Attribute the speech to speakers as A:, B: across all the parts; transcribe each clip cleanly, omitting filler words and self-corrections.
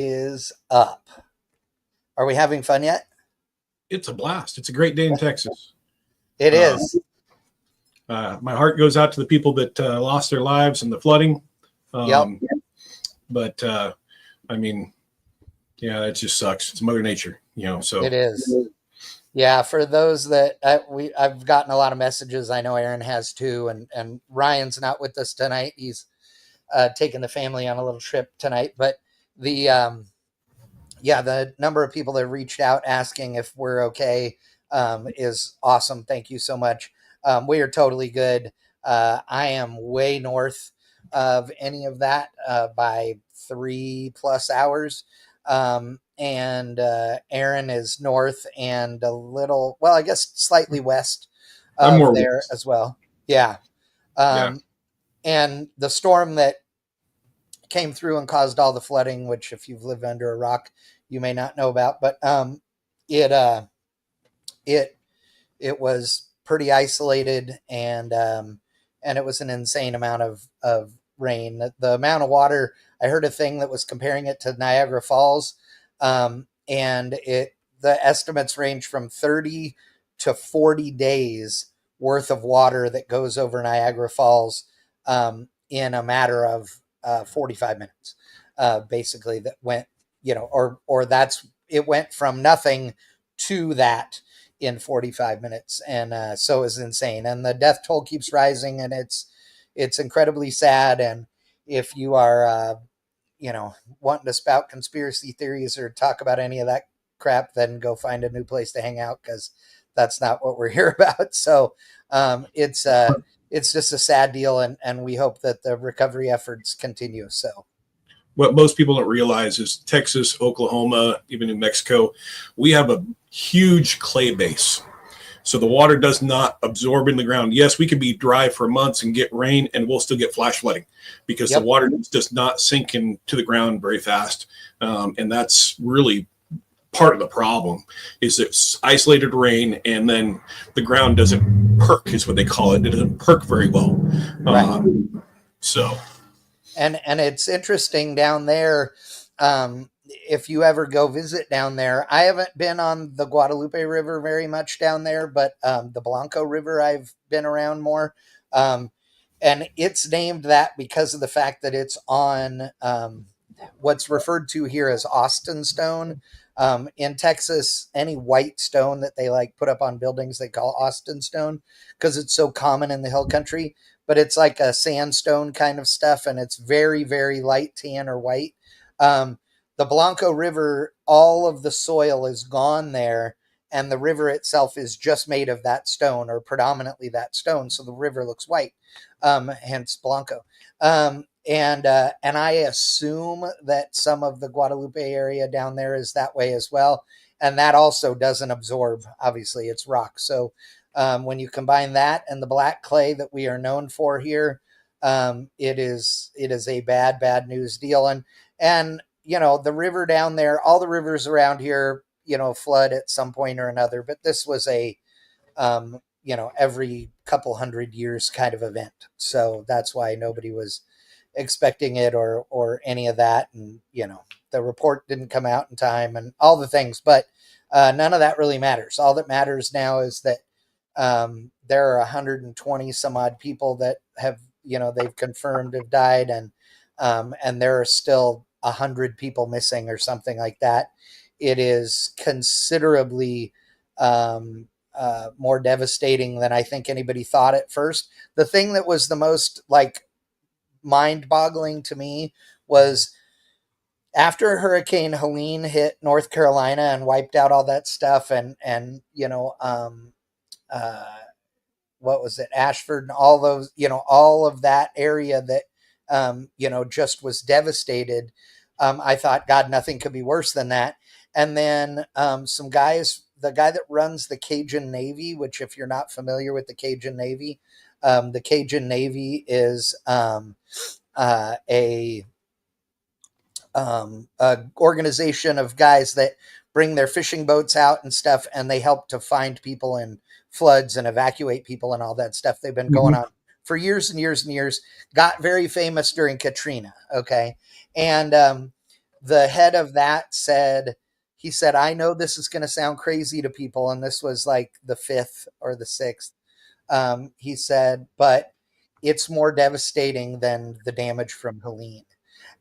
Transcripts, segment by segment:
A: is up? Are we having fun yet?
B: It's a blast. It's a great day in Texas.
A: It is.
B: My heart goes out to the people that lost their lives in the flooding. But I mean, yeah, that just sucks. It's Mother Nature, so
A: it is. Yeah. For those that I've gotten a lot of messages. I know Aaron has too. And Ryan's not with us tonight. He's taking the family on a little trip tonight, but the number of people that reached out asking if we're okay is awesome. Thank you so much. We are totally good. I am way north of any of that by 3+ hours. And Aaron is north and a little, well, I guess slightly west of there west as well. Yeah. And the storm that came through and caused all the flooding, which if you've lived under a rock, you may not know about, but it was pretty isolated, and it was an insane amount of rain. The amount of water, I heard a thing that was comparing it to Niagara Falls, and the estimates range from 30 to 40 days worth of water that goes over Niagara Falls in a matter of 45 minutes, basically, that went, or it went from nothing to that in 45 minutes. And so it was insane. And the death toll keeps rising, and it's incredibly sad. And if you are, wanting to spout conspiracy theories or talk about any of that crap, then go find a new place to hang out, because that's not what we're here about. So it's just a sad deal, and we hope that the recovery efforts continue. So
B: what most people don't realize is Texas, Oklahoma, even New Mexico, we have a huge clay base. So the water does not absorb in the ground. Yes, we could be dry for months and get rain, and we'll still get flash flooding because the water does not sink into the ground very fast. And that's really part of the problem, is it's isolated rain, and then the ground doesn't perk, is what they call it. It doesn't perk very well.
A: Right.
B: So.
A: And it's interesting down there. If you ever go visit down there, I haven't been on the Guadalupe River very much down there, but the Blanco River I've been around more. And it's named that because of the fact that it's on what's referred to here as Austin stone. In Texas, any white stone that they put up on buildings, they call Austin stone, because it's so common in the hill country. But it's like a sandstone kind of stuff, and it's very, very light tan or white. The Blanco River, all of the soil is gone there, and the river itself is just made of that stone, or predominantly that stone, so the river looks white, hence Blanco. And I assume that some of the Guadalupe area down there is that way as well, and that also doesn't absorb. Obviously, it's rock, so when you combine that and the black clay that we are known for here, it is a bad news deal. And the river down there, all the rivers around here, flood at some point or another, but this was a every couple hundred years kind of event. So that's why nobody was expecting it or any of that. And the report didn't come out in time and all the things, but none of that really matters. All that matters now is that there are 120 some odd people that have, they've confirmed have died, and there are still 100 people missing or something like that. It is considerably more devastating than I think anybody thought at first. The thing that was the most mind-boggling to me was after Hurricane Helene hit North Carolina and wiped out all that stuff, and what was it, Ashford, and all those, all of that area that, just was devastated. I thought, God, nothing could be worse than that. And then some guys, the guy that runs the Cajun Navy, which if you're not familiar with the Cajun Navy is a organization of guys that bring their fishing boats out and stuff, and they help to find people in floods and evacuate people and all that stuff. They've been going on for years and years and years. Got very famous during Katrina. Okay. And the head of that said, he said, I know this is going to sound crazy to people. And this was like the 5th or the 6th. He said, but it's more devastating than the damage from Helene.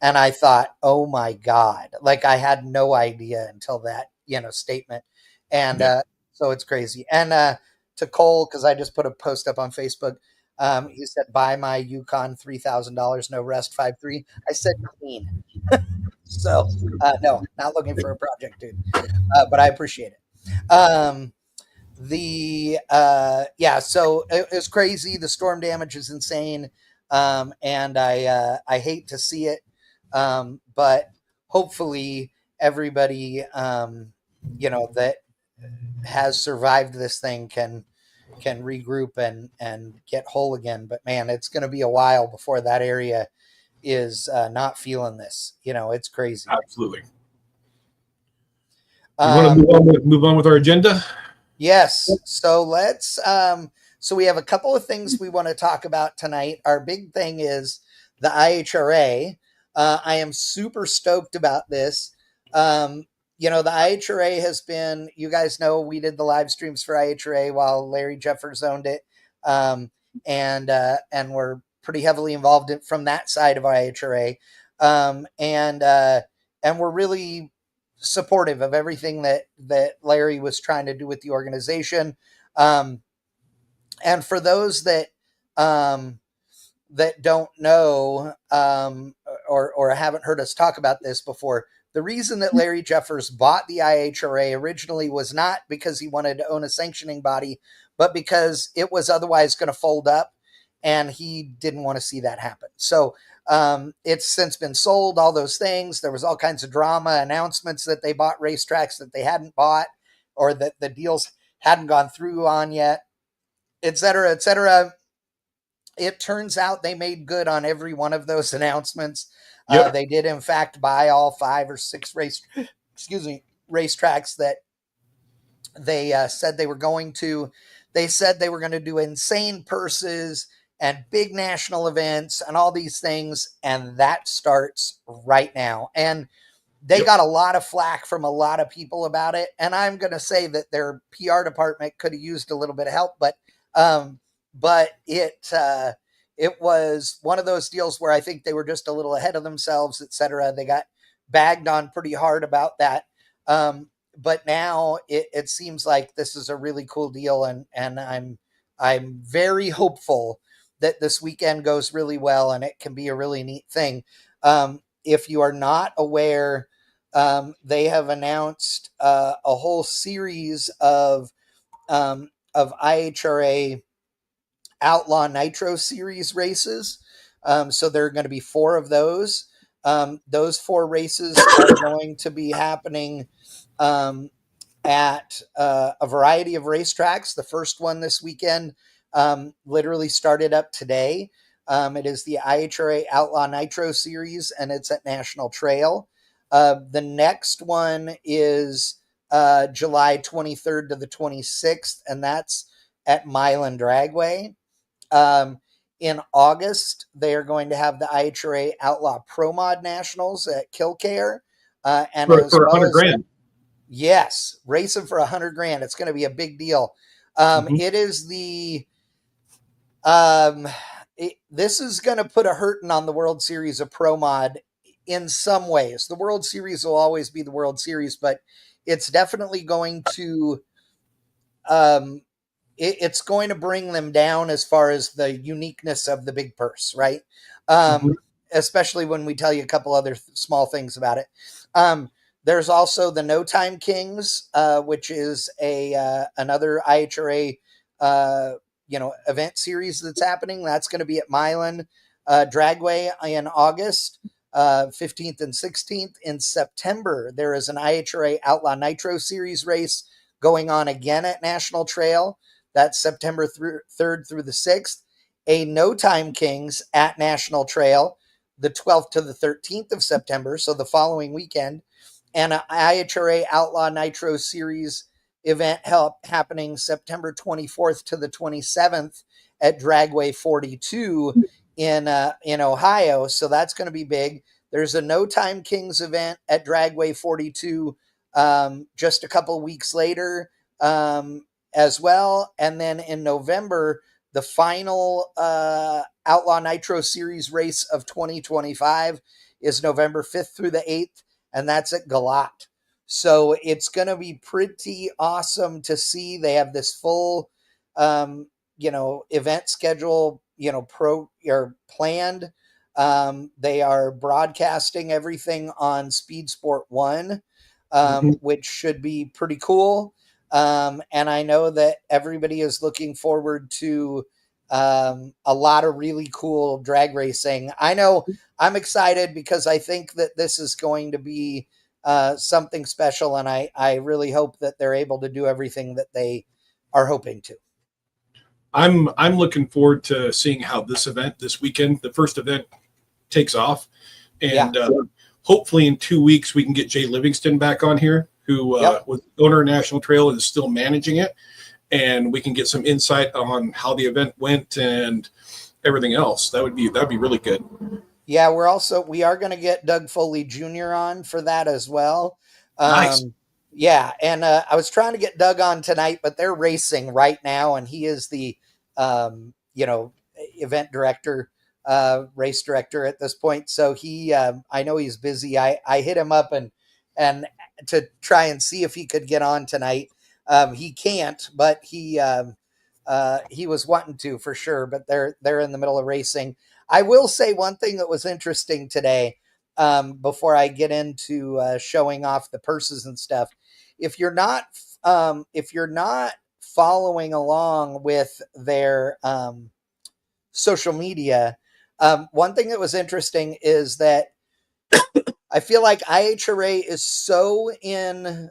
A: And I thought, oh my God, like I had no idea until that, statement. And
B: Yeah.
A: so it's crazy. And to Cole, because I just put a post up on Facebook, he said, buy my Yukon $3,000, no rest 5.3. I said, clean. So no, not looking for a project, dude. But I appreciate it. So it's crazy. The storm damage is insane. And I hate to see it. But hopefully everybody, that has survived this thing can regroup and get whole again. But man, it's going to be a while before that area is not feeling this. It's crazy.
B: Absolutely. You want to
A: Um,
B: move on with our agenda?
A: yes. So so we have a couple of things we want to talk about tonight. Our big thing is the IHRA. I am super stoked about this. Um, the IHRA has been, you guys know, we did the live streams for IHRA while Larry Jeffers owned it. And we're pretty heavily involved from that side of IHRA. And we're really supportive of everything that Larry was trying to do with the organization. Um, and for those um, that don't know, or haven't heard us talk about this before, the reason that Larry Jeffers bought the IHRA originally was not because he wanted to own a sanctioning body, but because it was otherwise going to fold up, and he didn't want to see that happen. So it's since been sold, all those things. There was all kinds of drama, announcements that they bought racetracks that they hadn't bought, or that the deals hadn't gone through on yet, et cetera, et cetera. It turns out they made good on every one of those announcements.
B: Yep.
A: They did, in fact, buy all 5 or 6 racetracks that they said they were going to. They said they were going to do insane purses and big national events and all these things, and that starts right now. And they got a lot of flack from a lot of people about it, and I'm going to say that their PR department could have used a little bit of help, but it was one of those deals where I think they were just a little ahead of themselves, etc. They got bagged on pretty hard about that. But now it seems like this is a really cool deal, and I'm very hopeful that this weekend goes really well and it can be a really neat thing. If you are not aware, they have announced a whole series of IHRA Outlaw Nitro Series races. So there are going to be 4 of those. Those 4 races are going to be happening at a variety of racetracks. The first one this weekend literally started up today. It is the IHRA Outlaw Nitro Series, and it's at National Trail. The next one is July 23rd to the 26th, and that's at Milan Dragway. In August, they are going to have the IHRA Outlaw Pro Mod Nationals at Kilcare, and as
B: For
A: well
B: 100
A: as,
B: grand.
A: yes, racing for 100 grand. It's going to be a big deal. It is this is going to put a hurting on the World Series of Pro Mod in some ways. The World Series will always be the World Series, but it's definitely going to it's going to bring them down as far as the uniqueness of the big purse, right?
B: Mhm.
A: Especially when we tell you a couple other small things about it. There's also the No Time Kings, which is another IHRA event series that's happening. That's going to be at Milan Dragway in August. 15th and 16th. In September, there is an IHRA Outlaw Nitro Series race going on again at National Trail. That's September 3rd through the 6th. A No Time Kings at National Trail, the 12th to the 13th of September, so the following weekend. And an IHRA Outlaw Nitro Series event happening September 24th to the 27th at Dragway 42 in Ohio. So that's going to be big. There's a No Time Kings event at Dragway 42 just a couple weeks later as well. And then in November, the final Outlaw Nitro Series race of 2025 is November 5th through the 8th, and that's at Galat. So it's going to be pretty awesome to see. They have this full, event schedule, planned. They are broadcasting everything on Speed Sport 1,
B: Mhm.
A: which should be pretty cool. And I know that everybody is looking forward to a lot of really cool drag racing. I know I'm excited because I think that this is going to be something special, and I really hope that they're able to do everything that they are hoping to.
B: I'm looking forward to seeing how this weekend, the first event, takes off,
A: Yeah.
B: and hopefully in 2 weeks we can get Jay Livingston back on here, who
A: Yep.
B: was owner of National Trail and is still managing it, and we can get some insight on how the event went and everything else. That'd be really good.
A: Yeah, we are going to get Doug Foley Jr. on for that as well.
B: Nice.
A: Yeah, and I was trying to get Doug on tonight, but they're racing right now, and he is the event director, race director at this point. So I know he's busy. I hit him up and to try and see if he could get on tonight. He can't, but he was wanting to for sure. But they're in the middle of racing. I will say one thing that was interesting today, before I get into showing off the purses and stuff. If you're not following along with their social media, one thing that was interesting is that I feel like IHRA is so in,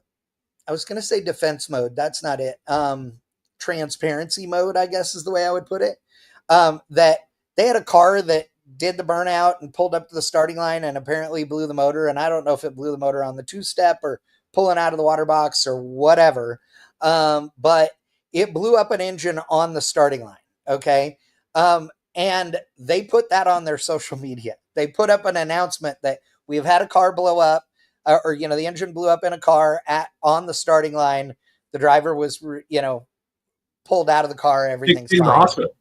A: I was going to say defense mode. That's not it. Transparency mode, I guess is the way I would put it. That they had a car that did the burnout and pulled up to the starting line and apparently blew the motor. And I don't know if it blew the motor on the two-step or pulling out of the water box or whatever. But it blew up an engine on the starting line. Okay. And they put that on their social media. They put up an announcement that we've had a car blow up, or the engine blew up in a car on the starting line. The driver was pulled out of the car.
B: Taken
A: Everything's
B: to the
A: fine.
B: hospital.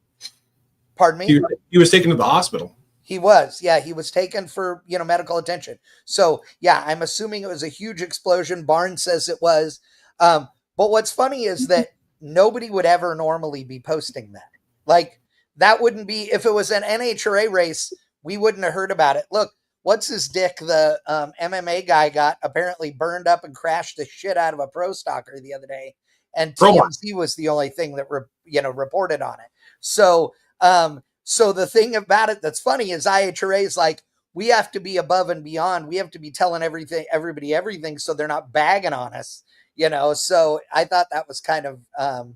A: Pardon me?
B: He was taken to the hospital.
A: He was. Yeah, he was taken for medical attention. So yeah, I'm assuming it was a huge explosion. Barnes says it was. But what's funny is that nobody would ever normally be posting that. Like, that wouldn't be, if it was an NHRA race, we wouldn't have heard about it. Look, what's his dick? The MMA guy got apparently burned up and crashed the shit out of a pro stalker the other day, and TMZ was the only thing that reported on it. So the thing about it that's funny is IHRA is like, we have to be above and beyond. We have to be telling everybody everything, so they're not bagging on us. So I thought that was kind of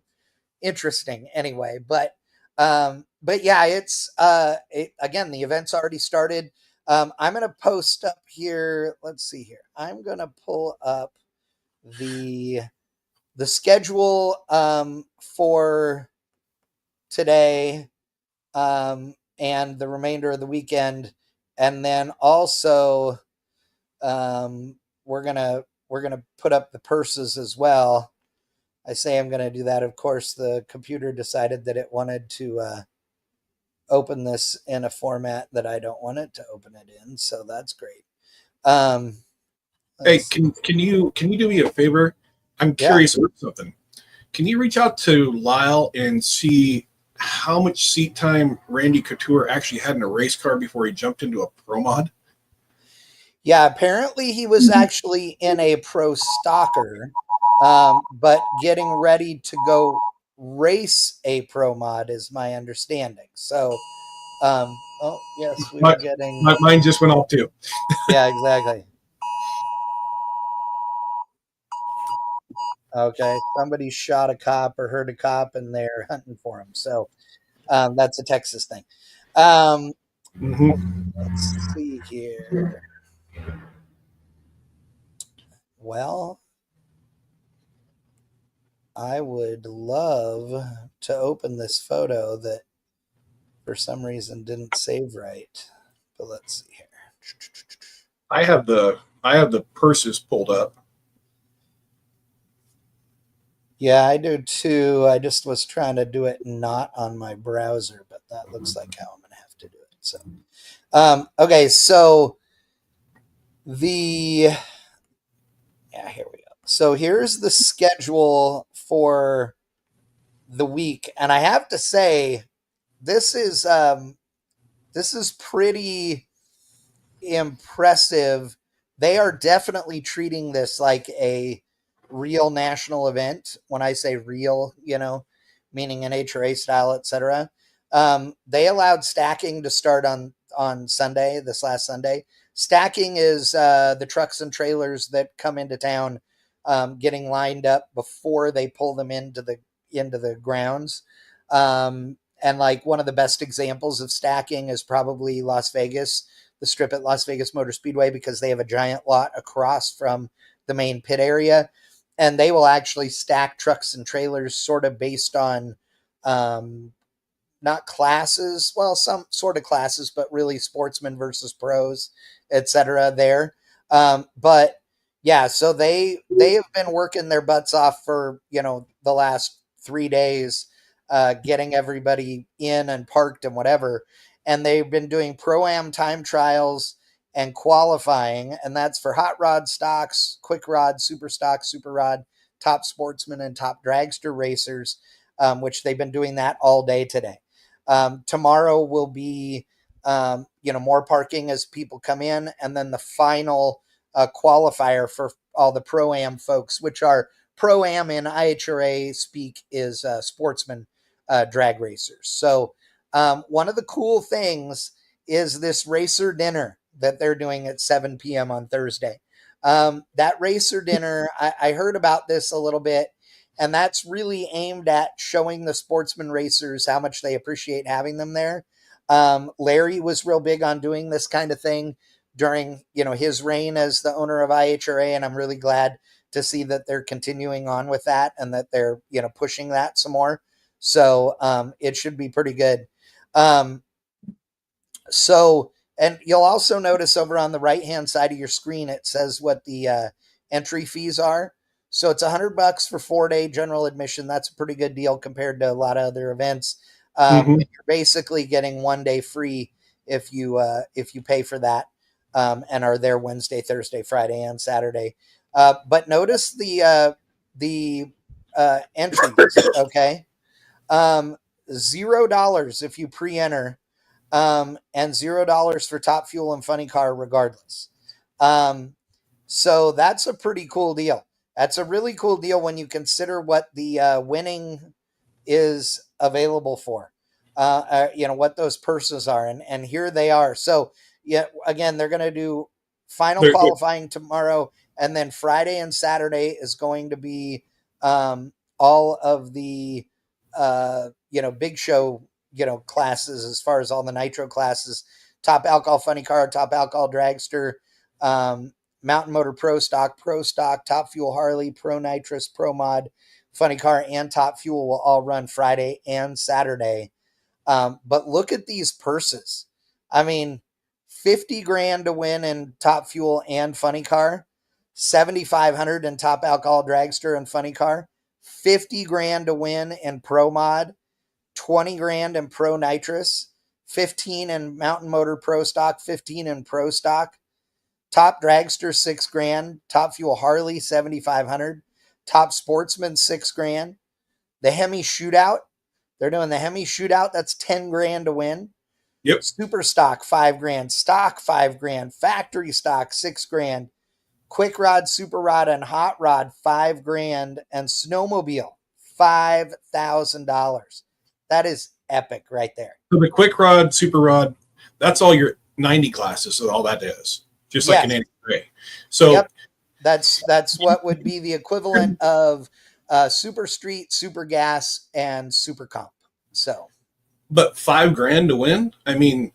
A: interesting anyway. But yeah, it's again, the event's already started. I'm going to post up here. Let's see here. I'm going to pull up the schedule for today, and the remainder of the weekend, and then also we're gonna put up the purses as well. I say I'm gonna do that. Of course, the computer decided that it wanted to open this in a format that I don't want it to open it in, so that's great.
B: Hey, can you do me a favor? I'm curious about something. Can you reach out to Lyle and see how much seat time Randy Couture actually had in a race car before he jumped into a pro mod?
A: Yeah, apparently he was actually in a pro stalker, but getting ready to go race a pro mod is my understanding. So, oh yes, we were getting.
B: Mine just went off too.
A: Yeah, exactly. Okay, somebody shot a cop or hurt a cop, and they're hunting for him. So that's a Texas thing. Let's see here. Well, I would love to open this photo that for some reason didn't save right. But let's see here.
B: I have the purses pulled up.
A: Yeah, I do too. I just was trying to do it not on my browser, but that looks like how I'm going to have to do it. So, okay, so the yeah, here we go. So here's the schedule for the week, and I have to say, this is this is pretty impressive. They are definitely treating this like a real national event. When I say real, meaning NHRA style, etc. They allowed stacking to start on Sunday, this last Sunday. Stacking is the trucks and trailers that come into town, getting lined up before they pull them into the grounds. And like one of the best examples of stacking is probably Las Vegas, the strip at Las Vegas Motor Speedway, because they have a giant lot across from the main pit area. And they will actually stack trucks and trailers sort of based on um, not classes, well, some sort of classes, but really sportsmen versus pros, etc. There, but yeah, so they have been working their butts off for the last 3 days, getting everybody in and parked and whatever, and they've been doing pro-am time trials and qualifying, and that's for hot rod stocks, quick rod, super stock, super rod, top sportsman, and top dragster racers, which they've been doing that all day today. Tomorrow will be, more parking as people come in, and then the final qualifier for all the pro-am folks, which are pro-am in IHRA speak is sportsman drag racers. So one of the cool things is this racer dinner that they're doing at 7 p.m. on Thursday. That racer dinner, I heard about this a little bit, and that's really aimed at showing the sportsman racers how much they appreciate having them there. Larry was real big on doing this kind of thing during his reign as the owner of IHRA, and I'm really glad to see that they're continuing on with that and that they're pushing that some more. So it should be pretty good. Um, so, and you'll also notice over on the right hand side of your screen, it says what the entry fees are. So it's $100 for 4-day general admission. That's a pretty good deal compared to a lot of other events.
B: Mm-hmm.
A: You're basically getting 1 day free if you pay for that, and are there Wednesday, Thursday, Friday, and Saturday. But notice the entries. Okay, $0 if you pre-enter, and $0 for top fuel and funny car regardless. Um, so that's a pretty cool deal. That's a really cool deal when you consider what the winning is available for. What those purses are, and here they are. So yeah, again, they're going to do final
B: They're,
A: qualifying tomorrow, and then Friday and Saturday is going to be all of the big show classes, as far as all the nitro classes: top alcohol funny car, top alcohol dragster, mountain motor pro stock, top fuel Harley, pro nitrous, pro mod, funny car, and top fuel will all run Friday and Saturday. But look at these purses. I mean, 50 grand to win in top fuel and funny car, 7,500 in top alcohol dragster and funny car, 50 grand to win in pro mod, 20 grand in pro nitrous, 15 in mountain motor pro stock, 15 in pro stock, top dragster 6 grand, top fuel Harley 7,500, top sportsman 6 grand. The Hemi shootout, they're doing the Hemi shootout, that's 10 grand to win.
B: yep.
A: Super stock 5 grand, stock 5 grand, factory stock 6 grand, quick rod, super rod, and hot rod 5 grand, and snowmobile $5,000. That is epic right there.
B: So the quick rod, super rod, that's all your 90 classes. So all that is just like
A: Yes.
B: an NHRA. So
A: Yep. That's what would be the equivalent of super street, super gas, and super comp. So,
B: but $5 grand to win. I mean,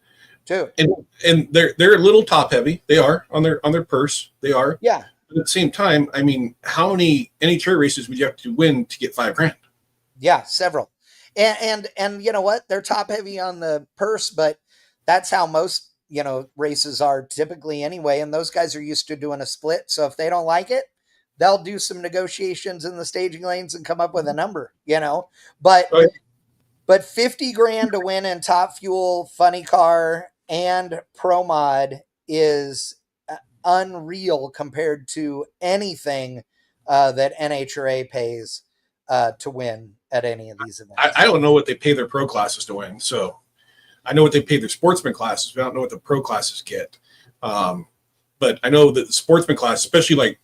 A: dude,
B: and they're a little top heavy. They are on their purse. They are.
A: yeah,
B: But at the same time, I mean, how many NHRA races would you have to win to get $5 grand?
A: yeah, several, and you know what? They're top heavy on the purse, but that's how most races are typically anyway. And those guys are used to doing a split. So if they don't like it, they'll do some negotiations in the staging lanes and come up with a number, but,
B: Oh, yeah.
A: but 50 grand to win in Top Fuel, Funny Car, and Pro Mod is unreal compared to anything that NHRA pays to win at any of these events.
B: I don't know what they pay their pro classes to win. So I know what they pay their sportsman classes, but I don't know what the pro classes get. But I know that the sportsman class, especially like,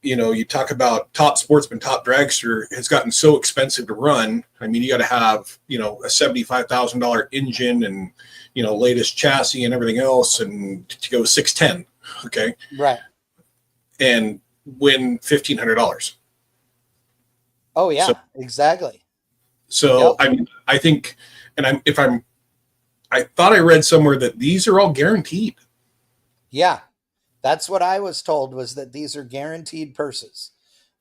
B: you talk about top sportsman, top dragster, has gotten so expensive to run. I mean, you got to have, a $75,000 engine and, latest chassis and everything else, and to go 610. Okay.
A: Right.
B: And win $1,500.
A: Oh yeah, exactly.
B: So,
A: Yep.
B: I mean, I think, and I thought I read somewhere that these are all guaranteed.
A: Yeah. That's what I was told, was that these are guaranteed purses.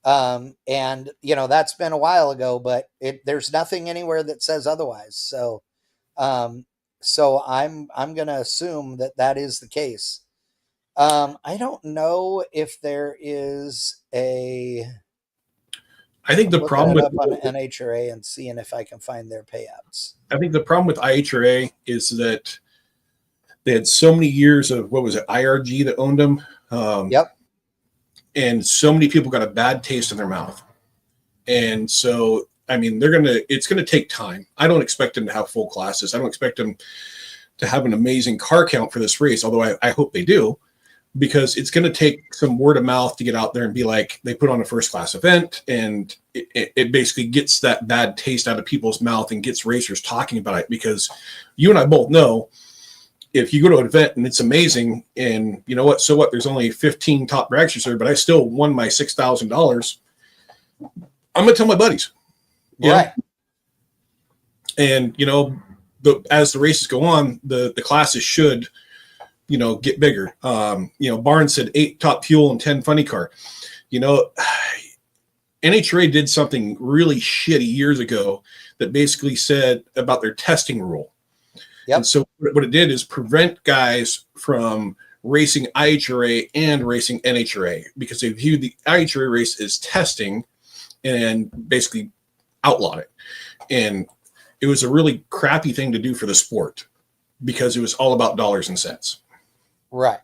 A: And that's been a while ago, but there's nothing anywhere that says otherwise. So, I'm going to assume that is the case. I don't know if there is
B: I think the
A: look
B: problem
A: it
B: with
A: up on NHRA and seeing if I can find their payouts.
B: I think the problem with IHRA is that they had so many years of, what was it, IRG that owned them.
A: Yep.
B: And so many people got a bad taste in their mouth. And so, I mean, it's going to take time. I don't expect them to have full classes. I don't expect them to have an amazing car count for this race, although I hope they do, because it's going to take some word of mouth to get out there and be like, they put on a first class event, and it basically gets that bad taste out of people's mouth and gets racers talking about it. Because you and I both know, if you go to an event and it's amazing, and you know what, so what, there's only 15 top dragsters there, but I still won my $6,000, I'm going to tell my buddies.
A: Right.
B: And, as the races go on, the classes should, get bigger. Barnes said 8 top fuel and 10 funny car. NHRA did something really shitty years ago that basically said about their testing rule.
A: Yep.
B: And so what it did is prevent guys from racing IHRA and racing NHRA, because they viewed the IHRA race as testing and basically outlawed it. And it was a really crappy thing to do for the sport, because it was all about dollars and cents.
A: Right.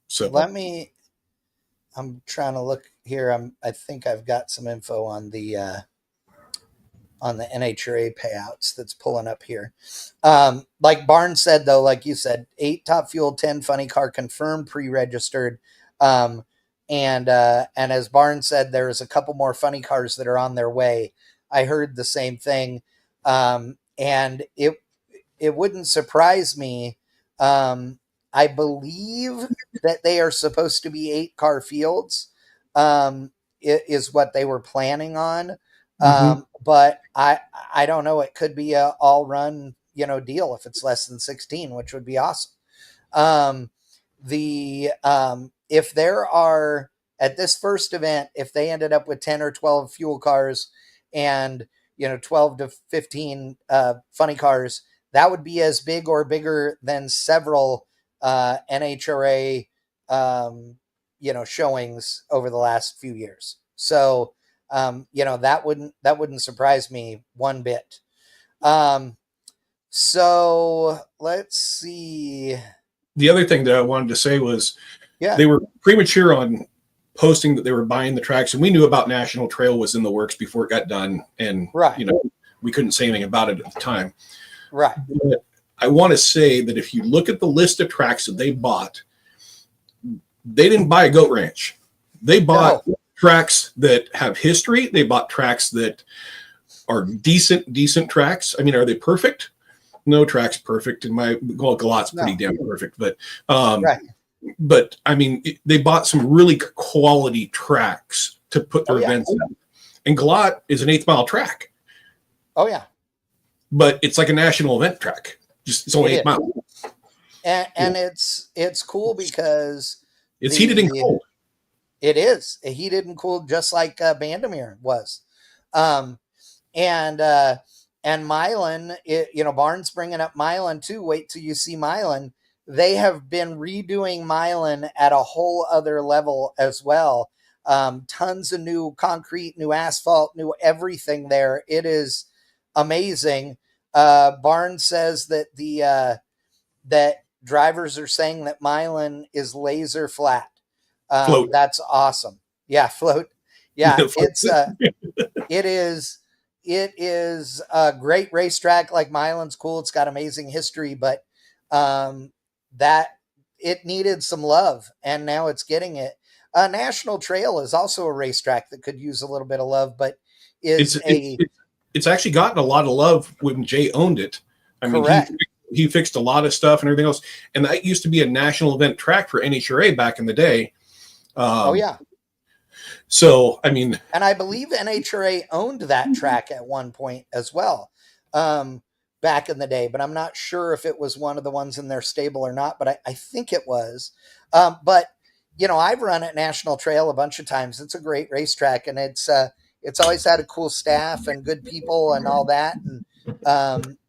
B: So
A: I'm trying to look here. I think I've got some info on the NHRA payouts that's pulling up here. Like Barnes said, though, like you said, 8 top fuel, 10 funny car confirmed, pre-registered. And as Barnes said, there's a couple more funny cars that are on their way. I heard the same thing. And it wouldn't surprise me. I believe that they are supposed to be 8-car fields, is what they were planning on. But I don't know. It could be a all run, deal if it's less than 16, which would be awesome. If there are, at this first event, if they ended up with 10 or 12 fuel cars and, 12 to 15 funny cars, that would be as big or bigger than several NHRA, showings over the last few years. So, that wouldn't surprise me one bit. So let's see.
B: The other thing that I wanted to say was,
A: Yeah,
B: they were premature on posting that they were buying the tracks, and we knew about National Trail was in the works before it got done, and
A: right.
B: We couldn't say anything about it at the time.
A: Right.
B: But I want to say that if you look at the list of tracks that they bought, they didn't buy a goat ranch. They bought tracks that have history. They bought tracks that are decent tracks. I mean, are they perfect? No track's perfect. Galot's pretty damn perfect, but
A: right.
B: But I mean, they bought some really quality tracks to put their events in. And Galot is an 8th mile track.
A: Oh yeah.
B: But it's like a national event track. Just it's only 8 miles.
A: And it's cool because
B: it's heated and cold.
A: It is heated and cooled, just like Bandamere was. And Milan, Barnes bringing up Milan too. Wait till you see Milan. They have been redoing Milan at a whole other level as well. Tons of new concrete, new asphalt, new everything there. It is amazing. Barnes says that that drivers are saying that Milan is laser flat.
B: Float.
A: That's awesome. Yeah, float. Yeah, it is it is a great racetrack. Like Milan's cool. It's got amazing history, but that it needed some love, and now it's getting it. National Trail is also a racetrack that could use a little bit of love, but
B: it's
A: is
B: it's
A: a
B: it's actually gotten a lot of love when Jay owned it. I mean,
A: correct.
B: he fixed a lot of stuff and everything else, and that used to be a national event track for NHRA back in the day.
A: Oh yeah,
B: So I mean,
A: and I believe NHRA owned that track at one point as well, back in the day. But I'm not sure if it was one of the ones in their stable or not. But I think it was. But I've run at National Trail a bunch of times. It's a great racetrack, and it's always had a cool staff and good people and all that.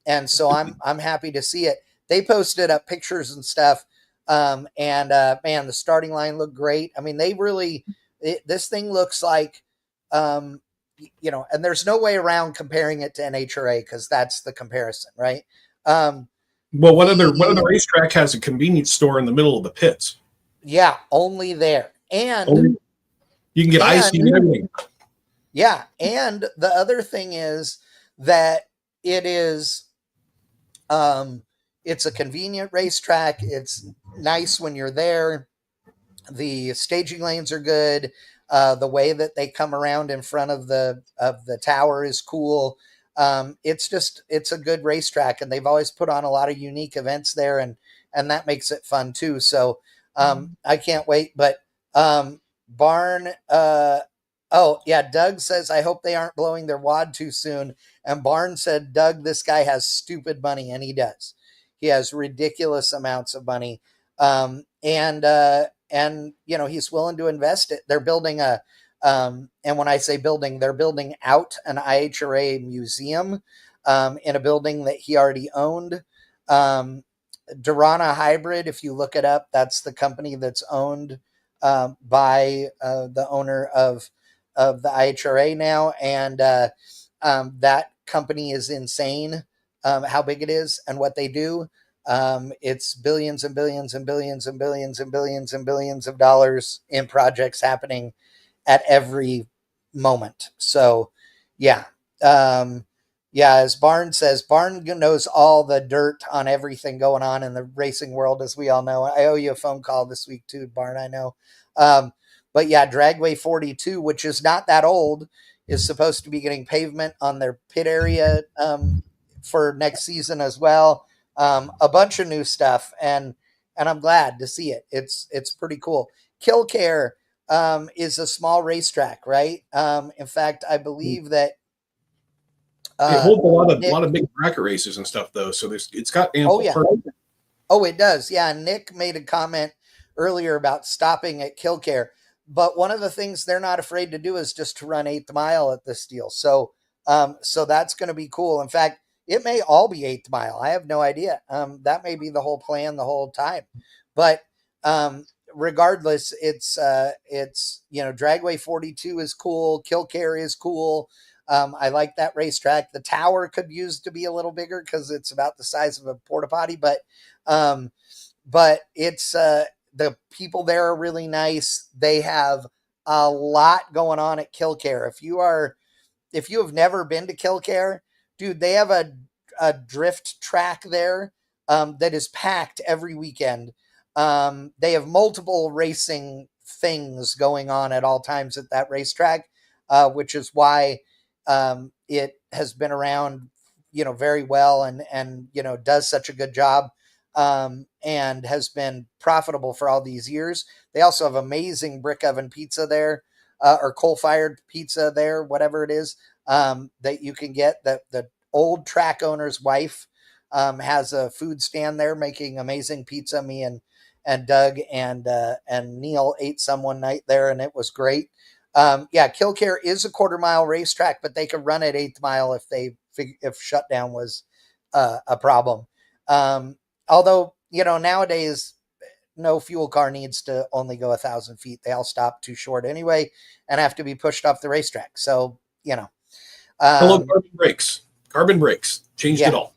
A: And so I'm happy to see it. They posted up pictures and stuff. And man, the starting line looked great. I mean, they really. This thing looks like, and there's no way around comparing it to NHRA because that's the comparison, right?
B: well, what other racetrack has a convenience store in the middle of the pits?
A: Yeah, only there, and
B: you can get icing and everything.
A: Yeah, and the other thing is that it is, it's a convenient racetrack. It's nice when you're there. The staging lanes are good. The way that they come around in front of the tower is cool. It's a good racetrack, and they've always put on a lot of unique events there, and that makes it fun too. So I can't wait. But Barn, oh yeah, Doug says I hope they aren't blowing their wad too soon. And Barn said, Doug, this guy has stupid money, and he does. He has ridiculous amounts of money. And he's willing to invest it. They're building and when I say building, they're building out an IHRA museum in a building that he already owned. Durana Hybrid, if you look it up, that's the company that's owned by the owner of the IHRA now, and that company is insane. How big it is and what they do. It's billions and billions and billions and billions and billions and billions of dollars in projects happening at every moment. So, yeah. Yeah, as Barn says, Barn knows all the dirt on everything going on in the racing world, as we all know. I owe you a phone call this week, too, Barn, I know. But yeah, Dragway 42, which is not that old, is supposed to be getting pavement on their pit area for next season as well. A bunch of new stuff, and I'm glad to see it. It's pretty cool. Killcare is a small racetrack, right? In fact, I believe that
B: It holds a
A: Nick,
B: lot of big bracket races and stuff though, so it's got ample.
A: oh yeah, oh it does, yeah. Nick made a comment earlier about stopping at Killcare, but one of the things they're not afraid to do is just to run 8th mile at this deal. So so that's going to be cool. In fact, it may all be 8th mile. I have no idea. That may be the whole plan the whole time. But regardless, it's Dragway 42 is cool. Killcare is cool. I like that racetrack. The tower could use to be a little bigger because it's about the size of a porta potty, but it's the people there are really nice. They have a lot going on at Killcare. If you have never been to Killcare, dude, they have a drift track there that is packed every weekend. They have multiple racing things going on at all times at that racetrack, which is why it has been around, very well, and does such a good job, and has been profitable for all these years. They also have amazing brick oven pizza there, or coal-fired pizza there, whatever it is, that you can get. The old track owner's wife has a food stand there making amazing pizza. Me and Doug and Neil ate some one night there, and it was great. Yeah, Killcare is a quarter-mile racetrack, but they could run at 8th mile if they if shutdown was a problem. Although, nowadays, no fuel car needs to only go 1,000 feet. They all stop too short anyway and have to be pushed off the racetrack. So,
B: Hello, carbon brakes. Carbon brakes changed it all.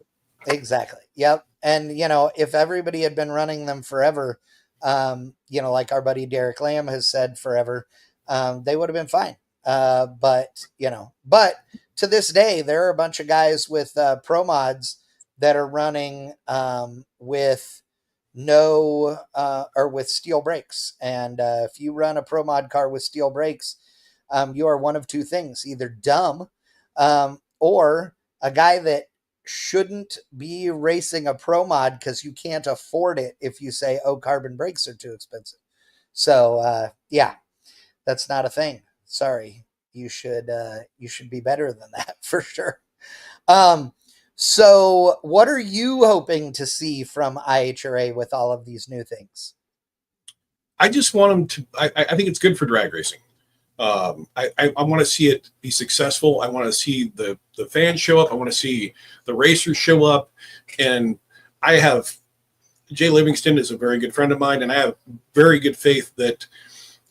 A: Exactly. Yep. And, if everybody had been running them forever, like our buddy Derek Lamb has said forever, they would have been fine. But to this day, there are a bunch of guys with pro mods that are running with no or with steel brakes. And if you run a pro mod car with steel brakes, you are one of two things: either dumb or a guy that shouldn't be racing a pro mod because you can't afford it if you say, oh, carbon brakes are too expensive. So that's not a thing. Sorry. You should be better than that for sure. So what are you hoping to see from IHRA with all of these new things?
B: I just want them to, I think it's good for drag racing. I want to see it be successful. I want to see the fans show up. I want to see the racers show up. And I have, Jay Livingston is a very good friend of mine, and I have very good faith that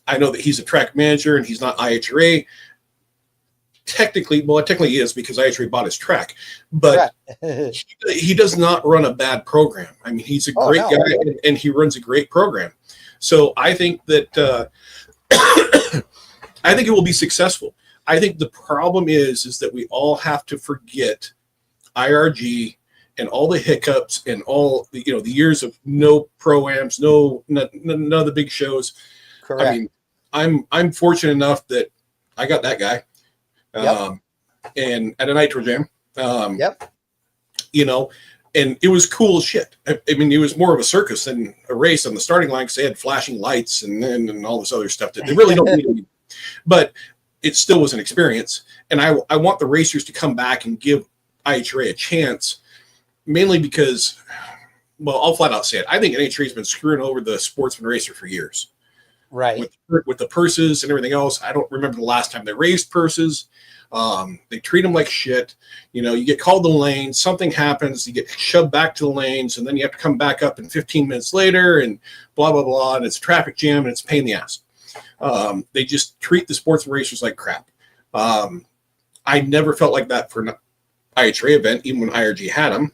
B: I know that he's a track manager and he's not IHRA. Technically he is, because IHRA bought his track, but he does not run a bad program. I mean, he's a great guy, and he runs a great program. So I think that I think it will be successful. I think the problem is that we all have to forget IRG and all the hiccups and all the years of no pro-ams, none of the big shows.
A: Correct.
B: I mean, I'm fortunate enough that I got that guy. And at a Nitro Jam, and it was cool as shit. I mean, it was more of a circus than a race on the starting line, because they had flashing lights and all this other stuff that they really don't need. But it still was an experience. And I want the racers to come back and give IHRA a chance, mainly because, well, I'll flat out say it. I think NHRA has been screwing over the sportsman racer for years.
A: Right.
B: With the purses and everything else. I don't remember the last time they raised purses. They treat them like shit. You get called the lane, something happens, you get shoved back to the lanes, and then you have to come back up in 15 minutes later, and blah, blah, blah, and it's a traffic jam, and it's a pain in the ass. They just treat the sports racers like crap. I never felt like that for an IHRA event, even when IRG had them.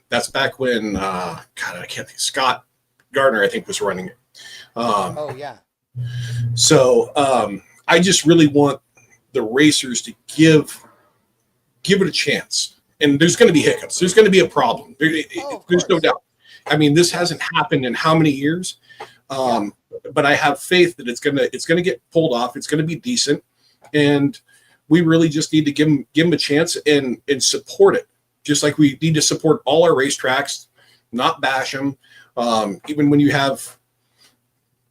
B: That's back when, I can't think, Scott Gardner, I think, was running it. So I just really want the racers to give it a chance. And there's going to be hiccups. There's going to be a problem. There's no doubt. I mean, this hasn't happened in how many years? But I have faith that it's gonna get pulled off. It's gonna be decent, and we really just need to give them a chance and support it, just like we need to support all our racetracks, not bash them. Even when you have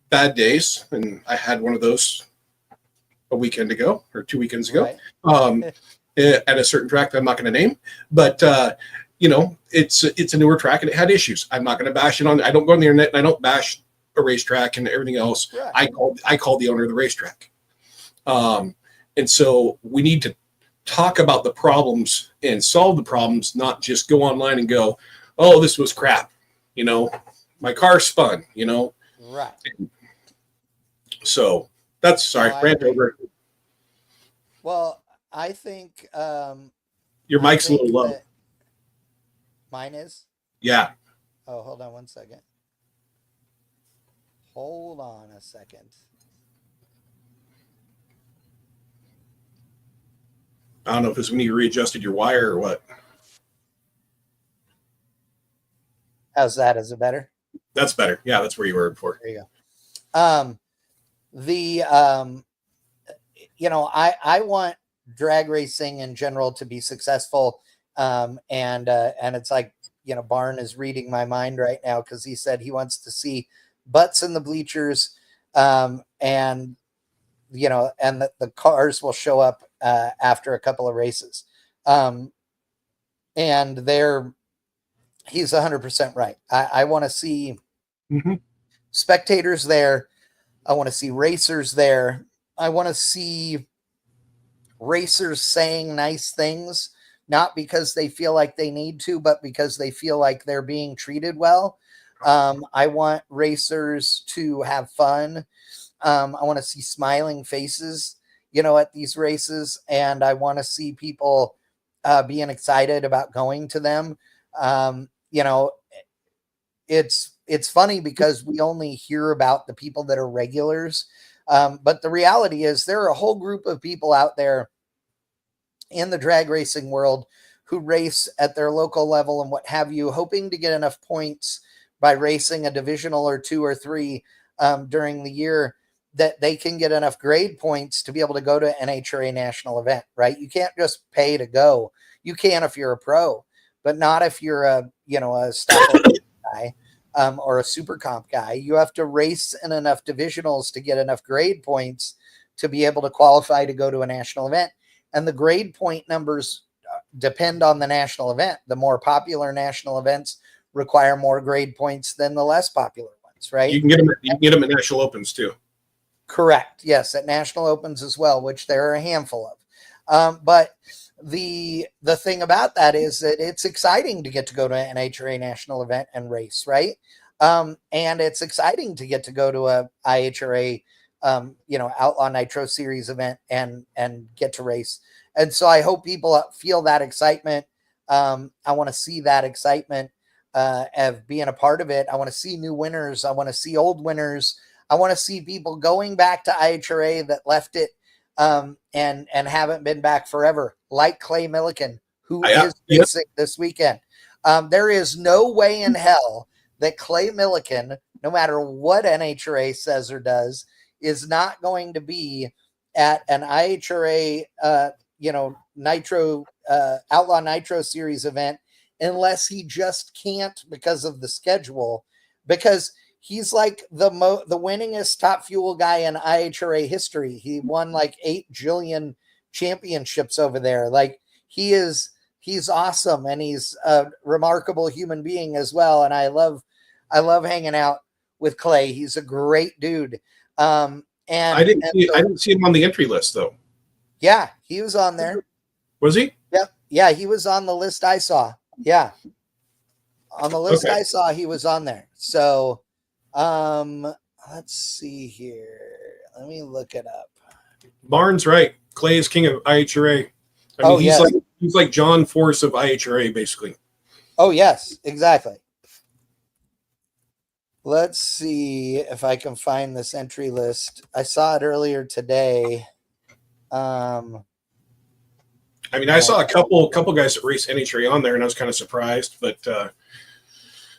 B: bad days, and I had one of those a weekend ago or 2 weekends ago, at a certain track that I'm not going to name, but it's a newer track and it had issues. I'm not going to bash it on. I don't go on the internet and I don't bash a racetrack and everything else. Right. I called the owner of the racetrack. And so we need to talk about the problems and solve the problems, not just go online and go, oh, this was crap. My car spun,
A: Right.
B: So that's, sorry, rant over.
A: Well, I think
B: your mic's a little low.
A: Mine is?
B: Yeah.
A: Oh, hold on one second. Hold on a second.
B: I don't know if it's when you readjusted your wire or what.
A: How's that? Is it better?
B: That's better. Yeah, that's where you were before.
A: There you go. I want drag racing in general to be successful. And it's like, Barn is reading my mind right now, because he said he wants to see butts in the bleachers, and the cars will show up after a couple of races. And he's 100% right. I want to see spectators there. I want to see racers there. I want to see racers saying nice things not because they feel like they need to, but because they feel like they're being treated well. I want racers to have fun. I want to see smiling faces, at these races, and I want to see people being excited about going to them. Um, you know, it's funny because we only hear about the people that are regulars, but the reality is there are a whole group of people out there in the drag racing world who race at their local level and what have you, hoping to get enough points by racing a divisional or two or three during the year that they can get enough grade points to be able to go to NHRA national event, right? You can't just pay to go. You can if you're a pro, but not if you're a stock guy or a super comp guy. You have to race in enough divisionals to get enough grade points to be able to qualify to go to a national event. And the grade point numbers depend on the national event. The more popular national events require more grade points than the less popular ones, right?
B: You can get them. You can get them at national opens too.
A: Correct. Yes, at national opens as well, which there are a handful of. But the thing about that is that it's exciting to get to go to an NHRA national event and race, right? And it's exciting to get to go to a IHRA, Outlaw Nitro Series event and get to race. And so I hope people feel that excitement. I want to see that excitement of being a part of it. I want to see new winners. I want to see old winners. I want to see people going back to IHRA that left it and haven't been back forever, like Clay Milliken, who is racing this weekend. There is no way in hell that Clay Milliken, no matter what NHRA says or does, is not going to be at an IHRA, Outlaw Nitro Series event, unless he just can't because of the schedule, because he's like the winningest top fuel guy in IHRA history. He won like 8 jillion championships over there. Like he's awesome, and he's a remarkable human being as well. And I love hanging out with Clay. He's a great dude. And
B: I didn't see him on the entry list though.
A: Yeah, he was on there.
B: Was he?
A: Yeah, he was on the list I saw. Yeah. On the list I saw, he was on there. So let's see here. Let me look it up.
B: Barnes, right? Clay is king of IHRA. I mean, he's like John Force of IHRA, basically.
A: Oh yes, exactly. Let's see if I can find this entry list. I saw it earlier today.
B: I mean, I saw a couple guys that race NHRA on there, and I was kind of surprised, but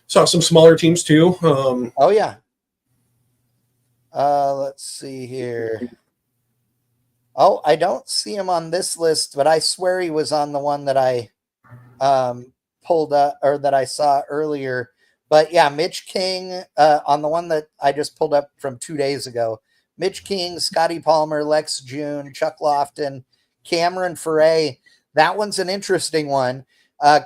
B: saw some smaller teams too.
A: Oh yeah. Let's see here. Oh, I don't see him on this list, but I swear he was on the one that I pulled up or that I saw earlier. But yeah, Mitch King on the one that I just pulled up from 2 days ago. Mitch King, Scotty Palmer, Lex June, Chuck Lofton, Cameron Foray. That one's an interesting one.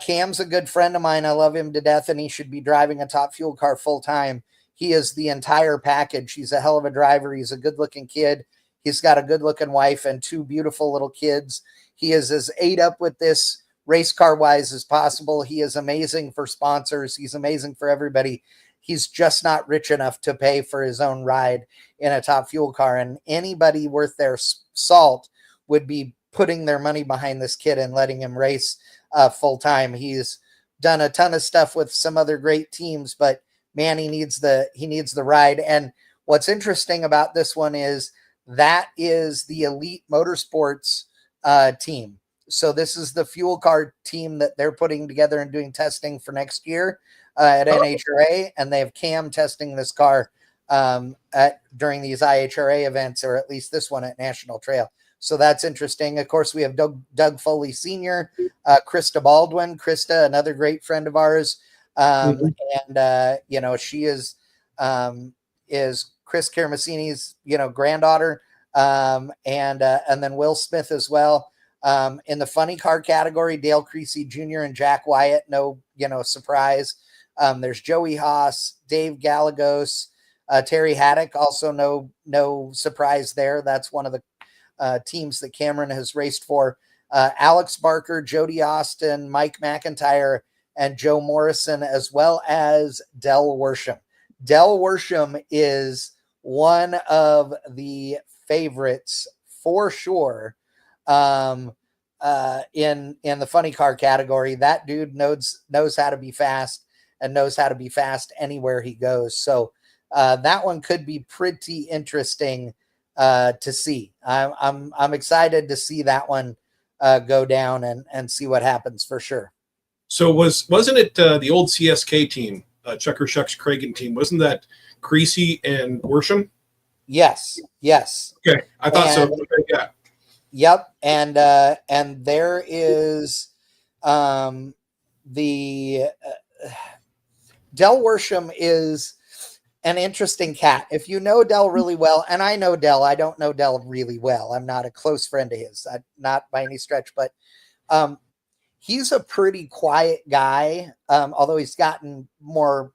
A: Cam's a good friend of mine. I love him to death, and he should be driving a top fuel car full time. He is the entire package. He's a hell of a driver. He's a good-looking kid. He's got a good-looking wife and 2 beautiful little kids. He is as ate up with this race car wise as possible. He is amazing for sponsors. He's amazing for everybody. He's just not rich enough to pay for his own ride in a top fuel car. And anybody worth their salt would be putting their money behind this kid and letting him race full time. He's done a ton of stuff with some other great teams, but man, he needs the ride. And what's interesting about this one is that is the Elite Motorsports team. So this is the fuel car team that they're putting together and doing testing for next year at NHRA, and they have Cam testing this car during these IHRA events, or at least this one at National Trail. So that's interesting. Of course, we have Doug Foley Sr., Krista Baldwin. Krista, another great friend of ours, and she is Chris Caramasini's granddaughter, and then Will Smith as well. In the funny car category, Dale Creasy Jr. and Jack Wyatt, no surprise. There's Joey Haas, Dave Galagos, Terry Haddock, also no surprise there. That's one of the teams that Cameron has raced for. Alex Barker, Jody Austin, Mike McIntyre, and Joe Morrison, as well as Del Worsham. Del Worsham is one of the favorites for sure in the funny car category. That dude knows how to be fast and knows how to be fast anywhere he goes. So that one could be pretty interesting to see. I'm excited to see that one go down and see what happens for sure.
B: So wasn't it the old CSK team, Chucker Shucks Cragen team? Wasn't that Creasy and Worsham?
A: Yes.
B: Okay, I thought so. Okay, yeah.
A: Yep, and there is the Del Worsham is an interesting cat. If you know Del really well, and I know Del, I don't know Del really well. I'm not a close friend of his, not by any stretch, but he's a pretty quiet guy. Although he's gotten more,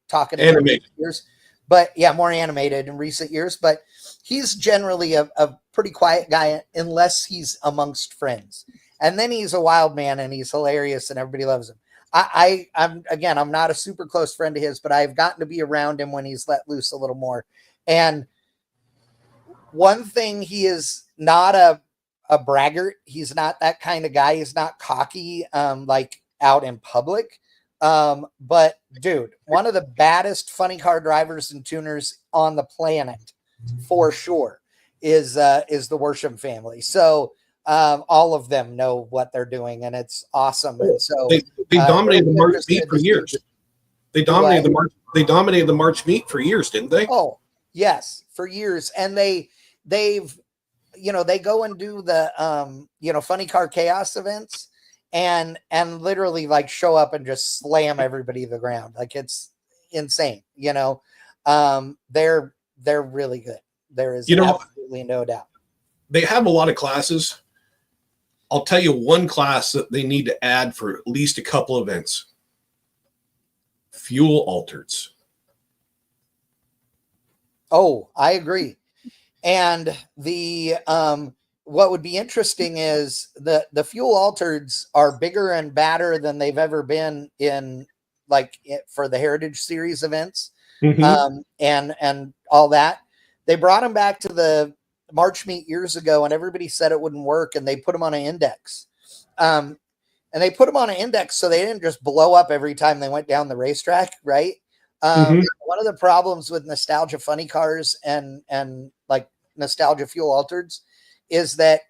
A: talkative in recent years, but yeah, more animated in recent years. But he's generally a pretty quiet guy unless he's amongst friends, and then he's a wild man and he's hilarious and everybody loves him. I'm not a super close friend of his, but I've gotten to be around him when he's let loose a little more. And one thing, he is not a braggart. He's not that kind of guy. He's not cocky, like out in public. But dude, one of the baddest funny car drivers and tuners on the planet for sure is the Worsham family. So all of them know what they're doing, and it's awesome. And so
B: they dominated the March meet for years. They dominated the March meet for years, didn't they?
A: Oh yes, for years. And they've they go and do the funny car chaos events and literally like show up and just slam everybody to the ground. Like, it's insane. They're really good. There is absolutely no doubt.
B: They have a lot of classes. I'll tell you one class that they need to add for at least a couple events. Fuel altereds.
A: Oh, I agree. And the what would be interesting is the fuel altereds are bigger and badder than they've ever been in for the Heritage Series events.
B: Mm-hmm.
A: And all that. They brought them back to the March meet years ago, and everybody said it wouldn't work, and they put them on an index. And they put them on an index so they didn't just blow up every time they went down the racetrack, right? One of the problems with nostalgia funny cars and like nostalgia fuel altereds is that